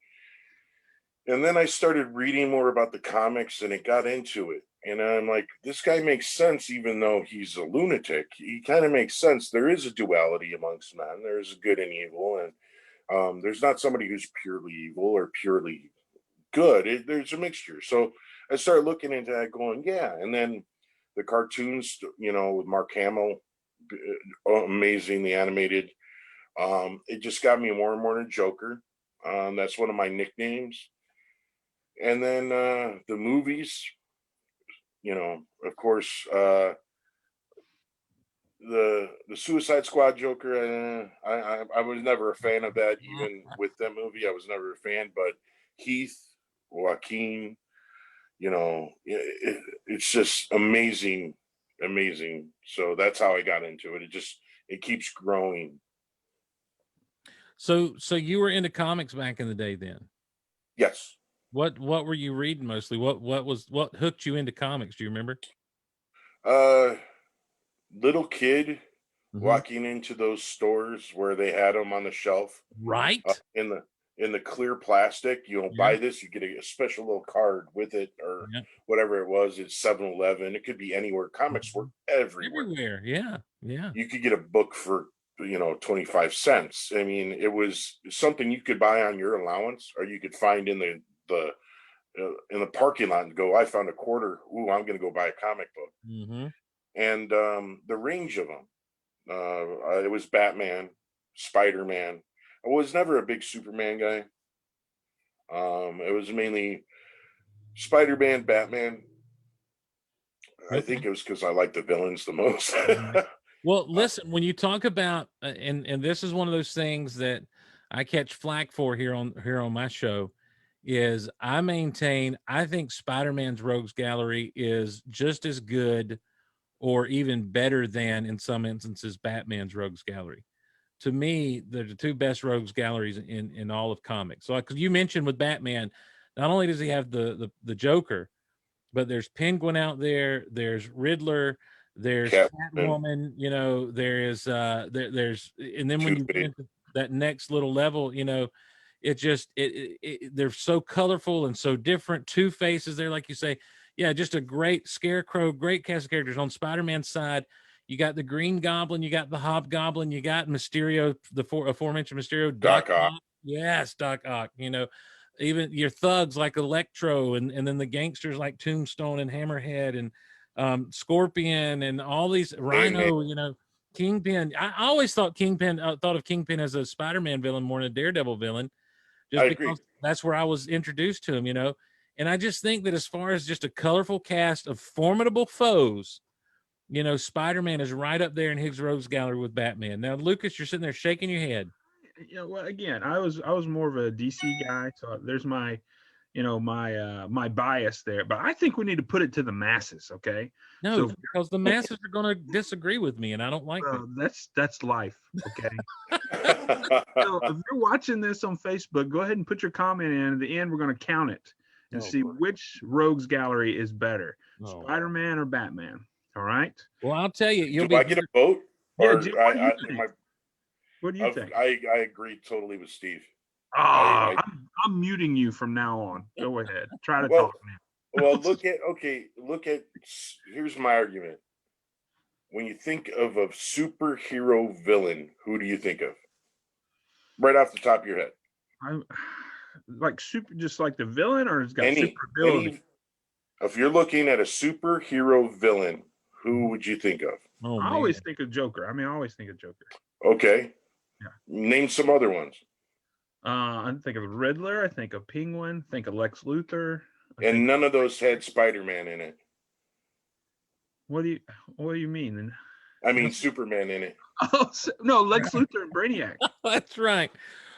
And then I started reading more about the comics, and it got into it. And I'm like, this guy makes sense, even though he's a lunatic. He kind of makes sense. There is a duality amongst men. There's good and evil, and there's not somebody who's purely evil or purely good. There's a mixture. So I started looking into that, going, yeah. And then the cartoons, with Mark Hamill, amazingly animated. It just got me more and more into Joker. That's one of my nicknames. And then the movies, of course, the Suicide Squad Joker. I was never a fan of that. Even with that movie, I was never a fan. But Heath, Joaquin, it's just amazing. So that's how I got into it. It keeps growing. So you were into comics back in the day then? Yes. What were you reading mostly? What hooked you into comics? Do you remember? Little kid walking into those stores where they had them on the shelf, right? In the clear plastic. Buy this, you get a special little card with it, or whatever it was. It's 7-Eleven. It could be anywhere. Comics were everywhere. Yeah. You could get a book for 25 cents. I mean, it was something you could buy on your allowance, or you could find in the parking lot and go, I found a quarter. Ooh, I'm going to go buy a comic book. And the range of them, it was Batman, Spider-Man. I was never a big Superman guy. It was mainly Spider-Man, Batman. I think it was because I liked the villains the most. Well, listen, when you talk about, and this is one of those things that I catch flack for here on my show, is I think Spider-Man's Rogues Gallery is just as good or even better than, in some instances, Batman's Rogues Gallery. To me, they're the two best Rogues Galleries in all of comics. So, because you mentioned with Batman, not only does he have the Joker, but there's Penguin out there, there's Riddler, there's Catwoman, you know, there's and then when you get into that next little level, you know, it just they're so colorful and so different. Two-Face is there, like you say. Yeah, just a great Scarecrow, great cast of characters. On Spider-Man's side, you got the Green Goblin, you got the Hobgoblin, you got Mysterio, the aforementioned Mysterio, Doc Ock. Yes, Doc Ock. You know, even your thugs like Electro, and then the gangsters like Tombstone and Hammerhead and Scorpion and all these Rhino. You know, Kingpin. I always thought thought of Kingpin as a Spider-Man villain more than a Daredevil villain, just because that's where I was introduced to him. You know. And I just think that as far as just a colorful cast of formidable foes, you know, Spider-Man is right up there in Higgs Rogues Gallery with Batman. Now, Lucas, you're sitting there shaking your head. You know, well, again, I was more of a DC guy, so there's my, you know, my bias there. But I think we need to put it to the masses, okay? No, because the masses are going to disagree with me, and I don't like that. That's life, okay? So if you're watching this on Facebook, go ahead and put your comment in. At the end, we're going to count it and see which Rogues Gallery is better, Spider-Man or Batman. All right. Well, I'll tell you. Do I get a vote? Yeah. What do you think? I agree totally with Steve. I'm muting you from now on. Go ahead. Try to talk now. Well, look at. Here's my argument. When you think of a superhero villain, who do you think of? Right off the top of your head. Just like the villain, or it's got super ability? If you're looking at a superhero villain, who would you think of? I always think of Joker. I always think of Joker. Okay. Yeah. Name some other ones. I think of Riddler. I think of Penguin. I think of Lex Luthor. And none of those had Spider-Man in it. What do you mean? I mean Superman in it. Oh no, Lex Luthor and Brainiac. That's right.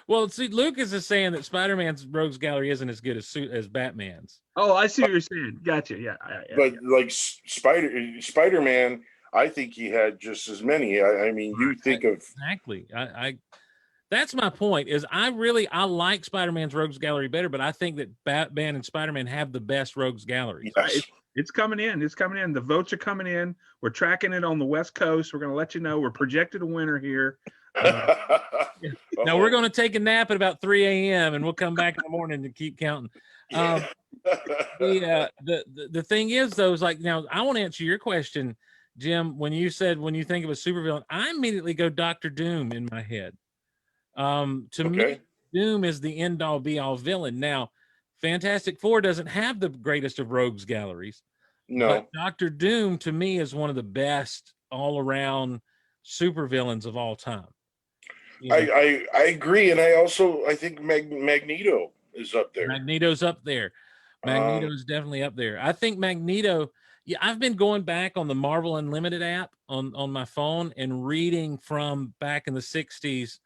Well, see, Lucas is saying that Spider-Man's Rogues Gallery isn't as good as Batman's. Oh, I see what you're saying. Gotcha. Yeah. But like Spider-Man, I think he had just as many. I mean, you think of exactly. I that's my point. Is I like Spider-Man's Rogues Gallery better, but I think that Batman and Spider-Man have the best Rogues Gallery. Yes. It's coming in. It's coming in. The votes are coming in. We're tracking it on the West Coast. We're going to let you know. We're projected a winner here. Now we're going to take a nap at about 3 a.m. and we'll come back in the morning to keep counting. The thing is, though, is like, now I want to answer your question, Jim. When you think of a supervillain, I immediately go Dr. Doom in my head. To me, Doom is the end all be all villain. Now, Fantastic Four doesn't have the greatest of rogues galleries. No, but Dr. Doom to me is one of the best all around supervillains of all time. I agree, and I think Magneto is up there. Magneto's up there. Magneto is definitely up there. I think Magneto. Yeah, I've been going back on the Marvel Unlimited app on my phone and reading from back in the 60s,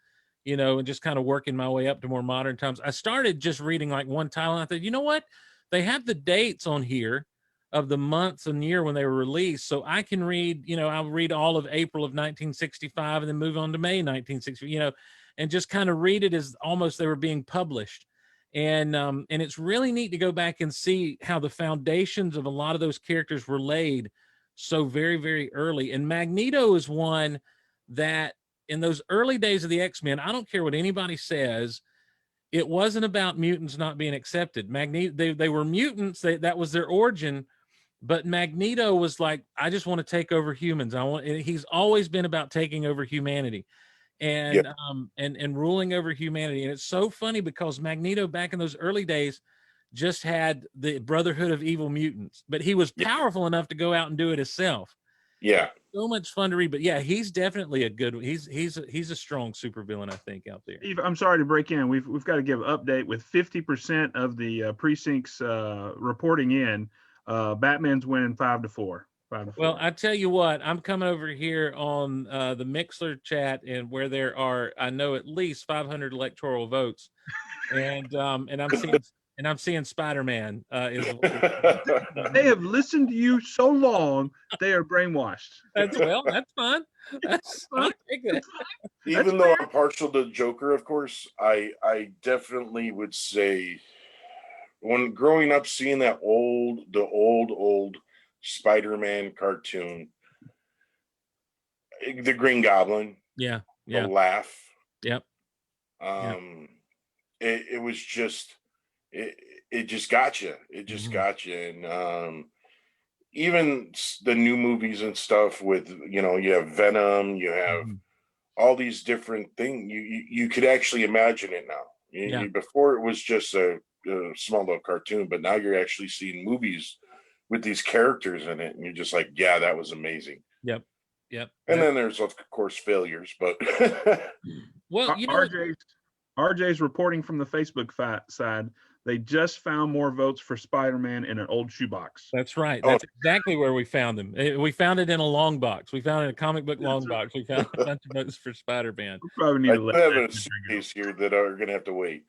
you know, and just kind of working my way up to more modern times. I started just reading like one title, and I thought, you know what? They have the dates on here of the months and year when they were released. So I can read, you know, I'll read all of April of 1965 and then move on to May 1960, you know, and just kind of read it as almost they were being published. And it's really neat to go back and see how the foundations of a lot of those characters were laid so very, very early. And Magneto is one that in those early days of the X-Men, I don't care what anybody says, it wasn't about mutants not being accepted. Magneto, they were mutants. That was their origin. But Magneto was like, I just want to take over humans. He's always been about taking over humanity and ruling over humanity. And it's so funny because Magneto back in those early days just had the Brotherhood of Evil Mutants, but he was powerful enough to go out and do it himself. Yeah. So much fun to read, but yeah, he's definitely a good one. He's a strong supervillain, I think, out there. Steve, I'm sorry to break in. We've got to give an update with 50% of the precincts reporting in. Batman's winning 5-4. Well, I tell you what, I'm coming over here on the Mixler chat, and where there are, I know, at least 500 electoral votes, and I'm seeing Spider-Man. They have listened to you so long, they are brainwashed. That's fine. That's fine. Even though I'm partial to Joker, of course, I definitely would say when growing up, seeing the old Spider-Man cartoon, the Green Goblin, yeah, the laugh, yep, it was just it just got you. It just Mhm. got you, and even the new movies and stuff with you have Venom, you have Mhm. all these different things. You could actually imagine it now. Yeah. Before it was just a small little cartoon, but now you're actually seeing movies with these characters in it, and you're just like, yeah, that was amazing. Yep. Yep. And then there's of course failures, but well, RJ's reporting from the Facebook side. They just found more votes for Spider-Man in an old shoebox. That's right. That's exactly where we found them. We found it in a long box. We found it in a comic book long box. We found a bunch of votes for Spider-Man. We probably need to let have a suitcase here that are going to have to wait.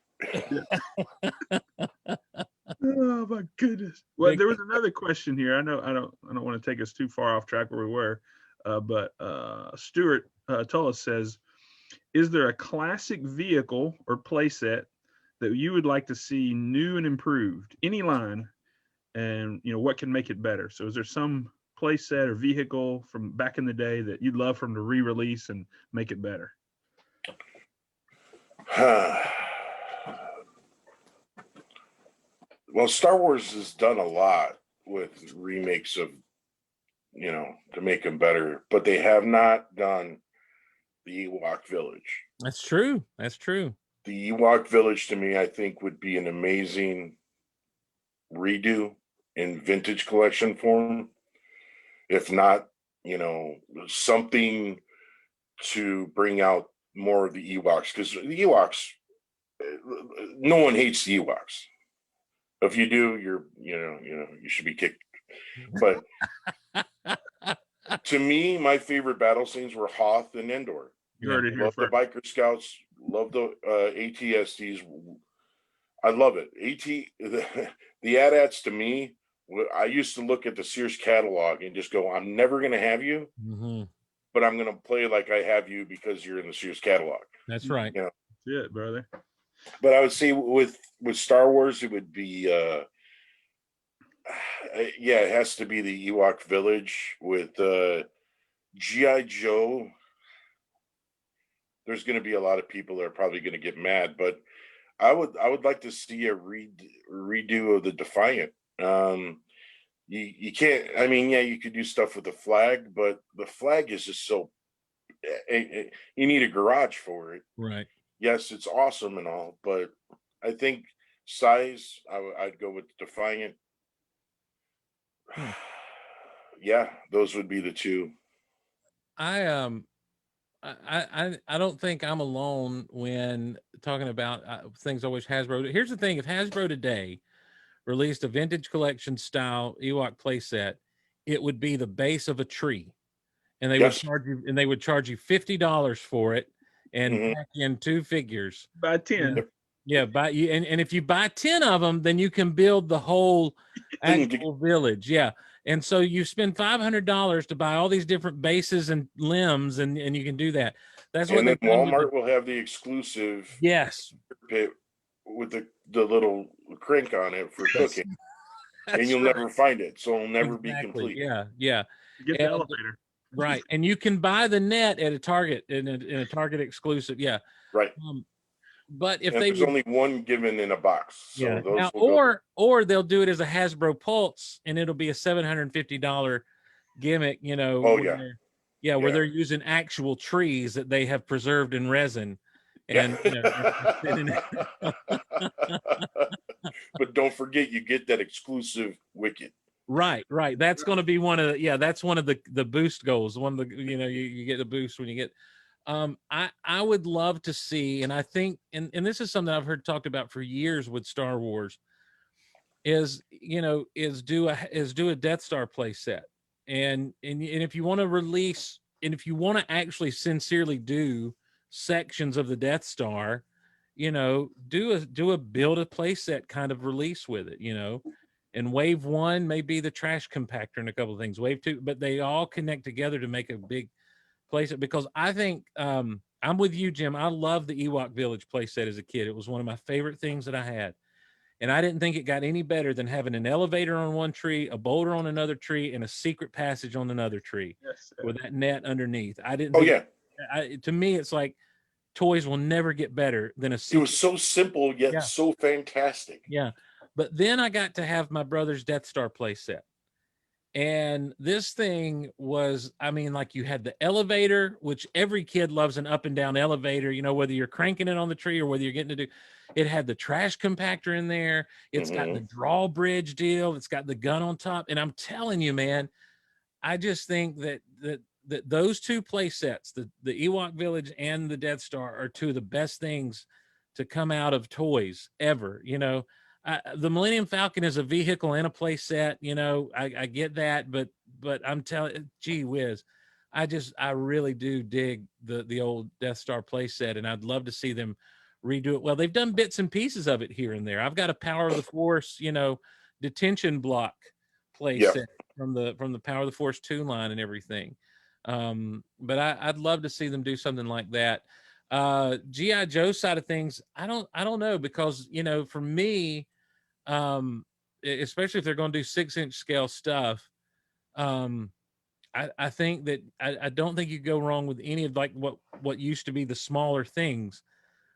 Oh my goodness! Well, there was another question here. I don't want to take us too far off track where we were, but Stuart Tullis says, "Is there a classic vehicle or playset that you would like to see new and improved? Any line, and what can make it better? So, is there some playset or vehicle from back in the day that you'd love for them to re-release and make it better?" Well, Star Wars has done a lot with remakes of, to make them better, but they have not done the Ewok Village. That's true. That's true. The Ewok Village, to me, I think would be an amazing redo in vintage collection form. If not, something to bring out more of the Ewoks, because the Ewoks, no one hates the Ewoks. If you do, you should be kicked. But to me, my favorite battle scenes were Hoth and Endor. You heard it here Love first. the biker scouts. Love the ATSTs. I love it. The AT-ATs to me, I used to look at the Sears catalog and just go, I'm never going to have you, but I'm going to play like I have you because you're in the Sears catalog. That's right. That's it, brother. But I would say with Star Wars, it would be, it has to be the Ewok Village with G.I. Joe. There's going to be a lot of people that are probably going to get mad, but I would like to see a redo of the Defiant. You can't. I mean, yeah, you could do stuff with the flag, but the flag is just so. You need a garage for it, right? Yes, it's awesome and all, but I think size, I'd go with Defiant. Yeah, those would be the two. I don't think I'm alone when talking about things always Hasbro. Here's the thing: if Hasbro today released a vintage collection style Ewok playset, it would be the base of a tree, and they would charge you $50 for it, and pack in 2 figures. Buy 10. Yeah, and if you buy 10 of them, then you can build the whole actual village. Yeah. And so you spend $500 to buy all these different bases and limbs, and you can do that. That's what. And then Walmart will have the exclusive pit with the little crank on it for cooking, and you'll never find it, so it'll never be complete. Yeah. Get the elevator. Right, and you can buy the net at a Target in a Target exclusive. Yeah, right. But if there's only one given in a box, so those now, will or they'll do it as a Hasbro Pulse, and it'll be a $750 gimmick. Where they're using actual trees that they have preserved in resin, and but don't forget, you get that exclusive Wicket. Right. That's going to be one of the boost goals. One of the you get the boost when you get. I would love to see, and I think, and this is something I've heard talked about for years with Star Wars, is do a Death Star play set, and if you want to release, and if you want to actually sincerely do sections of the Death Star, do a build a play set kind of release with it, and wave 1 may be the trash compactor and a couple of things. Wave 2, but they all connect together to make a big playset, because I think I'm with you, Jim. I love the Ewok Village playset as a kid. It was one of my favorite things that I had. And I didn't think it got any better than having an elevator on one tree, a boulder on another tree, and a secret passage on another tree with that net underneath. I didn't. To me, it's like toys will never get better than a secret. It was so simple yet so fantastic. Yeah. But then I got to have my brother's Death Star playset. And this thing was, I mean, like you had the elevator, which every kid loves an up and down elevator, you know, whether you're cranking it on the tree or whether you're getting to do. It had the trash compactor in there. It's got the drawbridge deal. It's got the gun on top. And I'm telling you, man, I just think that those two play sets, the Ewok Village and the Death Star, are two of the best things to come out of toys ever. You know, the Millennium Falcon is a vehicle and a play set. You know, I get that, but I'm telling, gee whiz, I really do dig the old Death Star play set, and I'd love to see them redo it. Well, they've done bits and pieces of it here and there. I've got a Power of the Force, you know, detention block play set from the Power of the Force 2 line and everything. But I'd love to see them do something like that. G.I. Joe side of things, I don't know, because, you know, for me, especially if they're going to do 6-inch scale stuff, I think that I don't think you go wrong with any of like what used to be the smaller things.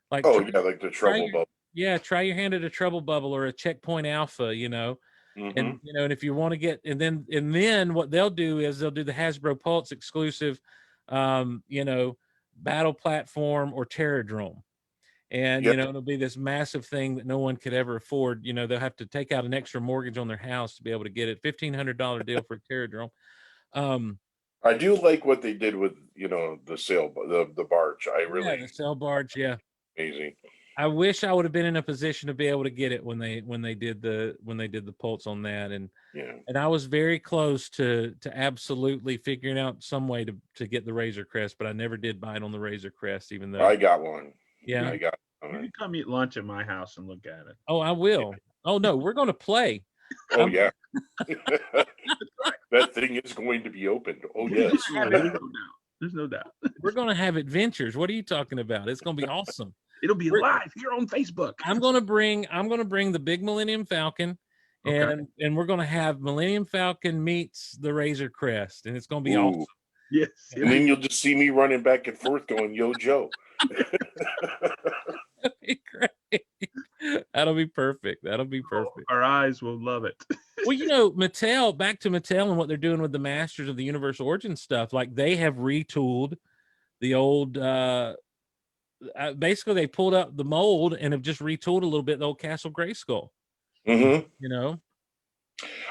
Like like the Trouble Bubble. Yeah, try your hand at a Trouble Bubble or a Checkpoint Alpha, you know. And you know, and if you want to get, and then what they'll do is they'll do the Hasbro Pulse exclusive, you know, battle platform or Terradrome, and you know, it'll be this massive thing that no one could ever afford. You know, they'll have to take out an extra mortgage on their house to be able to get it. $1,500 deal for Terradrome. I do like what they did with, you know, the sail, the barge. I really, the sail barge, amazing. I wish I would have been in a position to be able to get it when they did the Pulse on that, and I was very close to absolutely figuring out some way to get the Razor Crest, but I never did buy it on the Razor Crest, even though I got one. Yeah, I got one. You can come eat lunch at my house and look at it. Oh, I will. Oh no, we're going to play. Oh yeah. That thing is going to be opened. Oh yes. There's no doubt. We're going to have adventures. What are you talking about? It's going to be awesome. It'll be live here on Facebook. I'm going to bring the big Millennium Falcon, and we're going to have Millennium Falcon meets the Razor Crest, and it's going to be awesome. Yes. And then you'll just see me running back and forth going, "Yo, Joe." That'd be great. That'll be perfect. Our eyes will love it. Well, you know, back to Mattel and what they're doing with the Masters of the Universe Origin stuff. Like, they have retooled the old, basically they pulled up the mold and have just retooled a little bit the old Castle Grayskull. You know,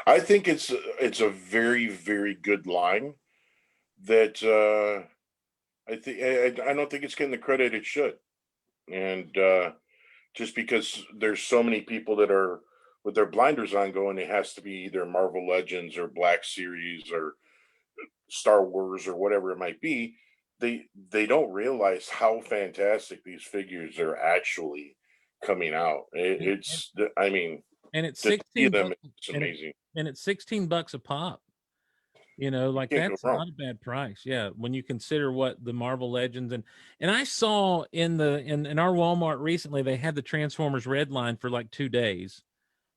I think it's a very, very good line that I don't think it's getting the credit it should. And just because there's so many people that are with their blinders on going, it has to be either Marvel Legends or Black Series or Star Wars or whatever it might be. They don't realize how fantastic these figures are actually coming out. It's $16. It's amazing. And it's $16 a pop. You know, like, that's not a bad price. Yeah, when you consider what the Marvel Legends and I saw in our Walmart recently, they had the Transformers Red line for like 2 days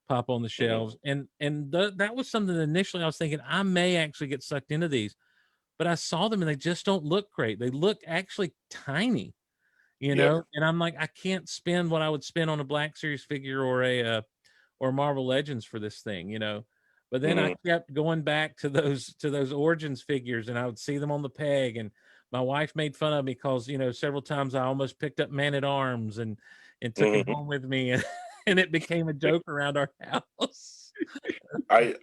pop on the shelves, and that was something that initially I was thinking I may actually get sucked into these, but I saw them and they just don't look great. They look actually tiny, you know, and I'm like, I can't spend what I would spend on a Black Series figure or Marvel Legends for this thing, you know. But then I kept going back to those Origins figures, and I would see them on the peg, and my wife made fun of me because, you know, several times I almost picked up Man at Arms and took him home with me, and it became a joke around our house. I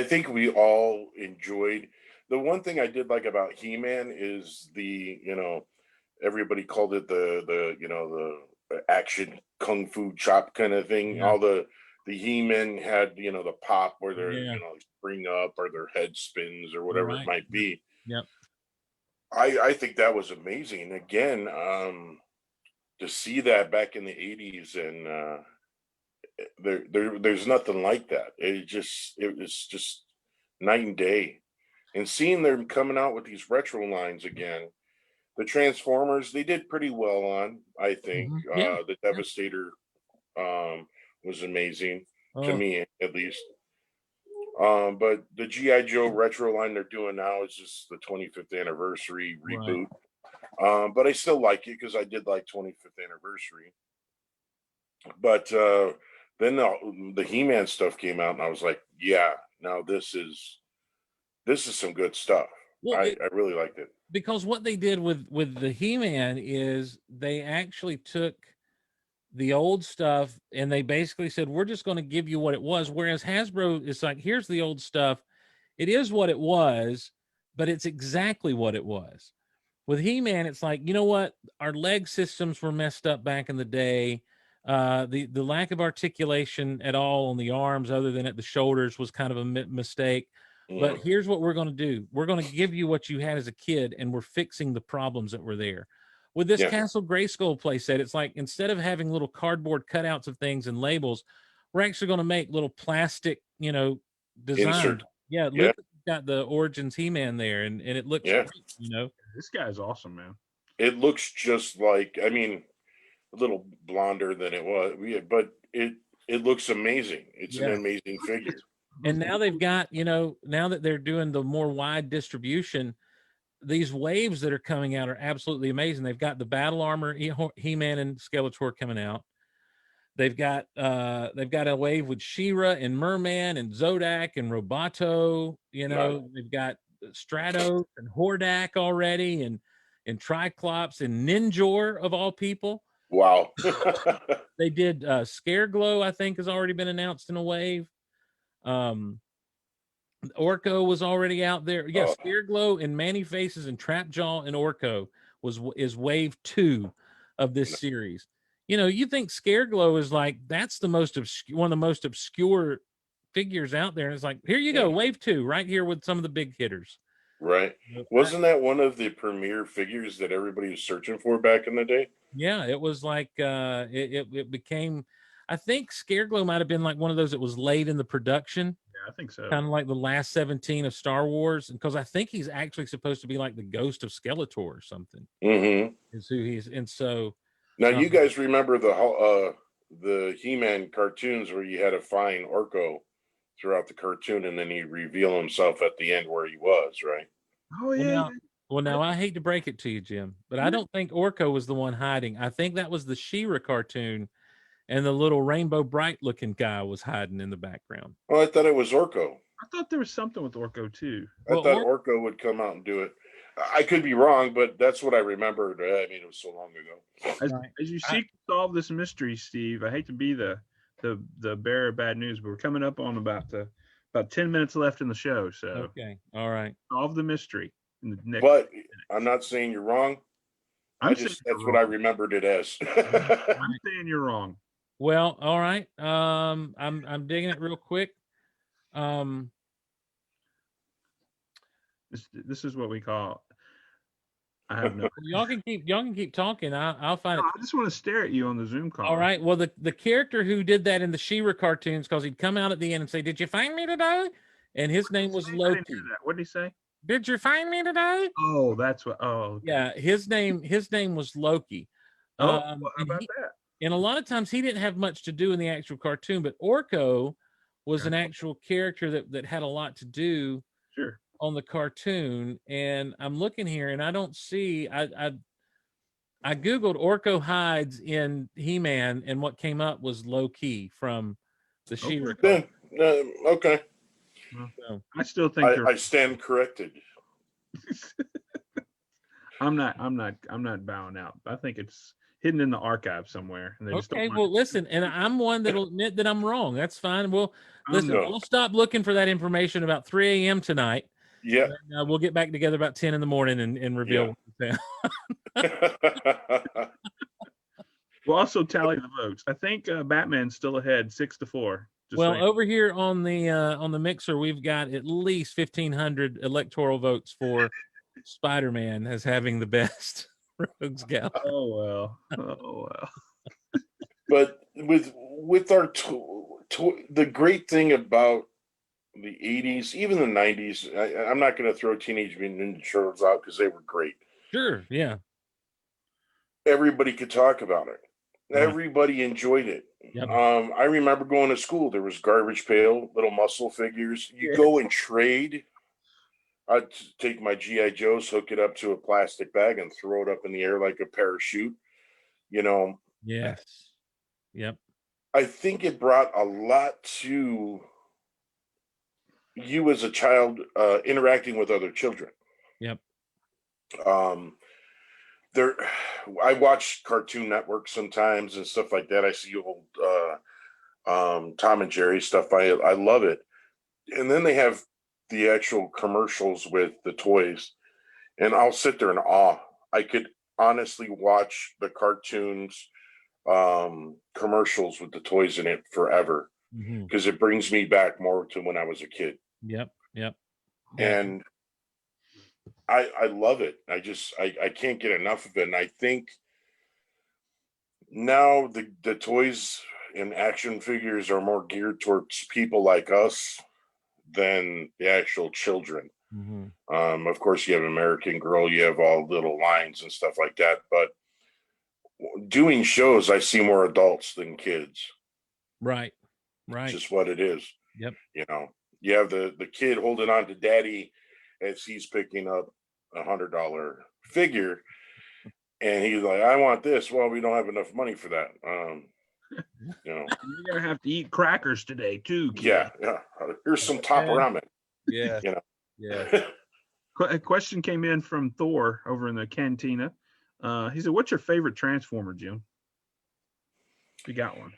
think we all enjoyed. The one thing I did like about He-Man is the, you know, everybody called it the you know, the action kung fu chop kind of thing. Yeah. All the He-Men had, you know, the pop where they're, you know, spring up or their head spins or whatever it might be. Yep. I think that was amazing. Again, to see that back in the 80s, and there's nothing like that. It was just night and day. And seeing them coming out with these retro lines again, the Transformers, they did pretty well on, I think. The Devastator, was amazing to Oh, me, at least. But the GI Joe retro line they're doing now is just the 25th anniversary right. reboot. But I still like it because I did like 25th anniversary. But then the He-Man stuff came out, and I was like, yeah, now this is some good stuff. Well, I really liked it. because what they did with the He-Man is they actually took the old stuff and they basically said, we're just going to give you what it was. Whereas Hasbro is like, here's the old stuff. It is what it was, but it's exactly what it was. With He-Man, it's like, you know what? Our leg systems were messed up back in the day. The lack of articulation at all on the arms, other than at the shoulders, was kind of a mistake. But here's what we're going to do. We're going to give you what you had as a kid, and we're fixing the problems that were there. With this Castle Grayskull playset, it's like instead of having little cardboard cutouts of things and labels, we're actually going to make little plastic, design. Insert. Yeah, Luke got the Origins He-Man there, and it looks great, This guy's awesome, man. It looks just like, I mean, a little blonder than it was, but it looks amazing. It's an amazing figure. And now they've got, now that they're doing the more wide distribution, these waves that are coming out are absolutely amazing. They've got the battle armor He-Man and Skeletor coming out. They've got a wave with She-Ra and Merman and Zodak and Roboto. They've got Stratos and Hordak already, and Triclops and Ninjor of all people. Wow. They did Scareglow, I think, has already been announced in a wave. Orko was already out there. Yes, Scareglow and Manny Faces and Trapjaw and Orko is wave 2 of this series. You think Scareglow is like, that's the most one of the most obscure figures out there. And it's like, here you go, wave 2, right here with some of the big hitters. Right. Wasn't that one of the premier figures that everybody was searching for back in the day? Yeah, it was like it became, I think Scareglow might have been like one of those that was late in the production. Yeah, I think so. Kind of like the last 17 of Star Wars, because I think he's actually supposed to be like the ghost of Skeletor or something. Is who he's, and so now you guys remember the He-Man cartoons where you had to find Orko throughout the cartoon, and then he'd reveal himself at the end where he was, right? Oh yeah. Well, now I hate to break it to you, Jim, but I don't think Orko was the one hiding. I think that was the She-Ra cartoon, and the little rainbow bright looking guy was hiding in the background. Oh, I thought it was Orko. I thought there was something with Orko too. I thought Orko would come out and do it. I could be wrong, but that's what I remembered. I mean, it was so long ago. As you seek to solve this mystery, Steve, I hate to be the bearer of bad news, but we're coming up on about 10 minutes left in the show. So okay, all right, solve the mystery. But I'm not saying you're wrong. That's what I remembered it as. I'm saying you're wrong. Well, all right. I'm digging it real quick. This is what we call. I have no. Y'all can keep talking. I'll find it. I just want to stare at you on the Zoom call. All right. Well, the character who did that in the She-Ra cartoons, because he'd come out at the end and say, "Did you find me today?" And his name was Loki. What did he say? Did you find me today? Oh, that's what. Oh, okay. Yeah. His name was Loki. Oh, how about that? And a lot of times he didn't have much to do in the actual cartoon, but Orko was an actual character that had a lot to do on the cartoon. And I'm looking here and I don't see, I Googled Orko hides in He-Man, and what came up was Loki from the She-Ra cartoon. Okay. So, I still think I stand corrected. I'm not bowing out. I think it's hidden in the archive somewhere. And they well, listen, and I'm one that'll admit that I'm wrong. That's fine. We'll stop looking for that information about 3 a.m. tonight. Yeah. And, we'll get back together about 10 in the morning and reveal what We'll also tally the votes. I think Batman's still ahead, 6-4. Well, over here on the mixer, we've got at least 1,500 electoral votes for Spider-Man as having the best Rogues Gallery. Oh well. But with our the great thing about the 80s, even the 90s, I'm not going to throw Teenage Mutant Ninja Turtles out because they were great. Sure, yeah. Everybody could talk about it. Everybody enjoyed it. Yep. I remember going to school. There was garbage pail, little muscle figures. You go and trade. I'd take my GI Joes, hook it up to a plastic bag, and throw it up in the air like a parachute. Yes. Yep. I think it brought a lot to you as a child interacting with other children. Yep. I watch Cartoon Network sometimes and stuff like that. I see old Tom and Jerry stuff. I love it. And then they have the actual commercials with the toys, and I'll sit there in awe. I could honestly watch the cartoons commercials with the toys in it forever, because it brings me back more to when I was a kid. Yep. And I love it. I can't get enough of it. And I think now the toys and action figures are more geared towards people like us than the actual children. Of course, you have American Girl, you have all little lines and stuff like that. But doing shows, I see more adults than kids. Right. It's just what it is. Yep. You have the kid holding on to daddy as he's picking up $100 figure, and he's like, I want this. Well, we don't have enough money for that. You're gonna have to eat crackers today too, kid. Yeah. Here's some top ramen. Yeah. A question came in from Thor over in the cantina. He said, what's your favorite Transformer, Jim? If you got one.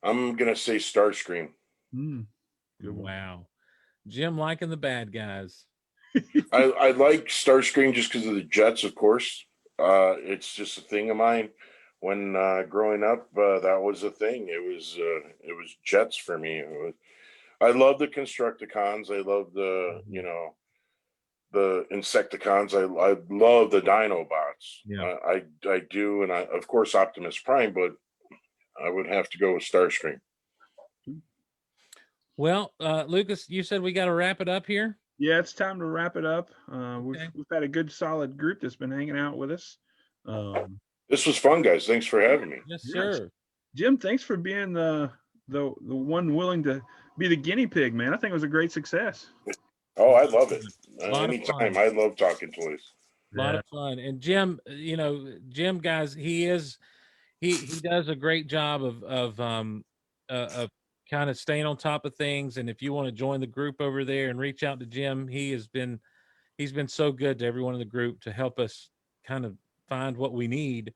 I'm gonna say Starscream. Wow. Jim liking the bad guys. I like Starscream just because of the jets, of course. It's just a thing of mine. When growing up, that was a thing. It was jets for me. I love the Constructicons. I love the the Insecticons. I love the Dinobots. Yeah. I do, and of course Optimus Prime, but I would have to go with Starscream. Well, Lucas, you said we got to wrap it up here. Yeah, it's time to wrap it up. We've had a good, solid group that's been hanging out with us. This was fun, guys. Thanks for having me. Yes, sir. Jim, thanks for being the one willing to be the guinea pig, man. I think it was a great success. Oh, I love it. Anytime. I love talking toys. A lot of fun. And Jim, Jim, guys, he does a great job of kind of staying on top of things. And if you want to join the group over there and reach out to Jim, he's been so good to everyone in the group to help us kind of find what we need,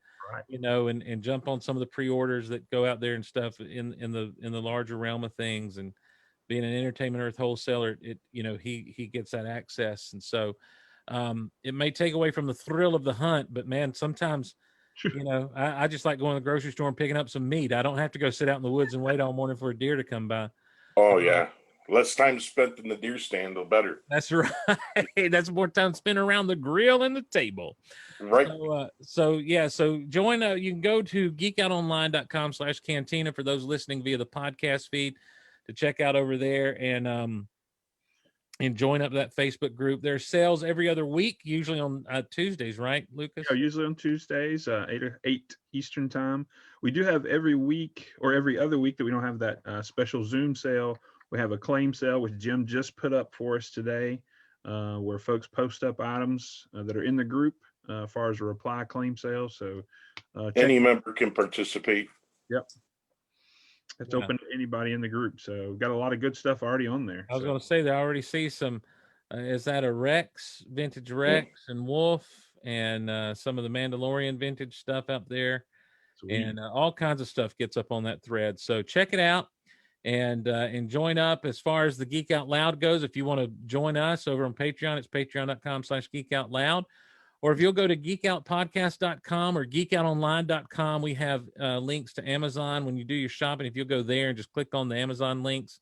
and jump on some of the pre-orders that go out there and stuff in the larger realm of things. And being an Entertainment Earth wholesaler, he gets that access. And so it may take away from the thrill of the hunt, but man, sometimes I just like going to the grocery store and picking up some meat. I don't have to go sit out in the woods and wait all morning for a deer to come by. Oh yeah. Less time spent in the deer stand, the better. That's right. That's more time spent around the grill and the table. Right. So join. You can go to geekoutonline.com/cantina for those listening via the podcast feed to check out over there and join up that Facebook group. There's sales every other week, usually on Tuesdays, right, Lucas? Yeah, usually on Tuesdays, 8 Eastern time. We do have every week or every other week that we don't have that special Zoom sale. We have a claim sale, which Jim just put up for us today, where folks post up items that are in the group as far as a reply claim sale. So any member can participate. Yep. It's open to anybody in the group. So we've got a lot of good stuff already on there. I was going to say, I already see some, is that a Rex, vintage Rex and Wolf, and some of the Mandalorian vintage stuff out there. Sweet. And all kinds of stuff gets up on that thread. So check it out. And join up. As far as the Geek Out Loud goes, if you want to join us over on Patreon, it's patreon.com/geekoutloud. Or if you'll go to geekoutpodcast.com or geekoutonline.com, we have links to Amazon when you do your shopping. If you'll go there and just click on the Amazon links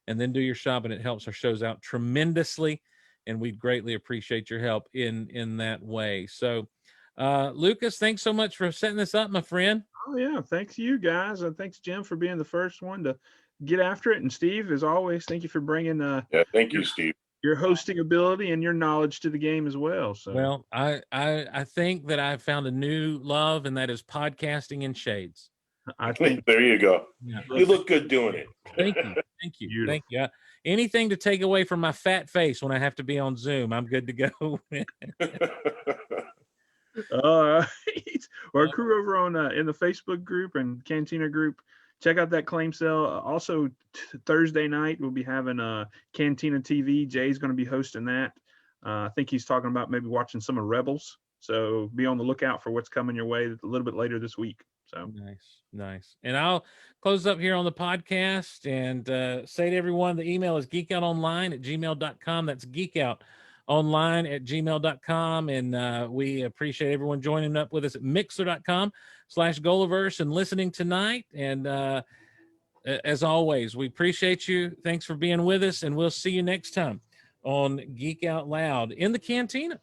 and then do your shopping, it helps our shows out tremendously. And we'd greatly appreciate your help in that way. So, Lucas, thanks so much for setting this up, my friend. Oh, yeah. Thanks to you guys. And thanks, Jim, for being the first one to get after it. And Steve, as always, thank you for bringing thank you, Steve. your hosting ability and your knowledge to the game as well. So Well, I think that I've found a new love, and that is podcasting in shades. I think there you go. Yeah. You look good doing it. Thank you. Thank you. Beautiful. Thank you. Anything to take away from my fat face when I have to be on Zoom, I'm good to go. All right. Our crew over on in the Facebook group and Cantina group, check out that claim sale. Also, Thursday night we'll be having Cantina TV. Jay's going to be hosting that. I think he's talking about maybe watching some of Rebels. So be on the lookout for what's coming your way a little bit later this week. So nice. And I'll close up here on the podcast and say to everyone, the email is geekoutonline@gmail.com. That's geekoutonline@gmail.com. And we appreciate everyone joining up with us at mixer.com/Golaverse and listening tonight. And as always, we appreciate you. Thanks for being with us. And we'll see you next time on Geek Out Loud in the Cantina.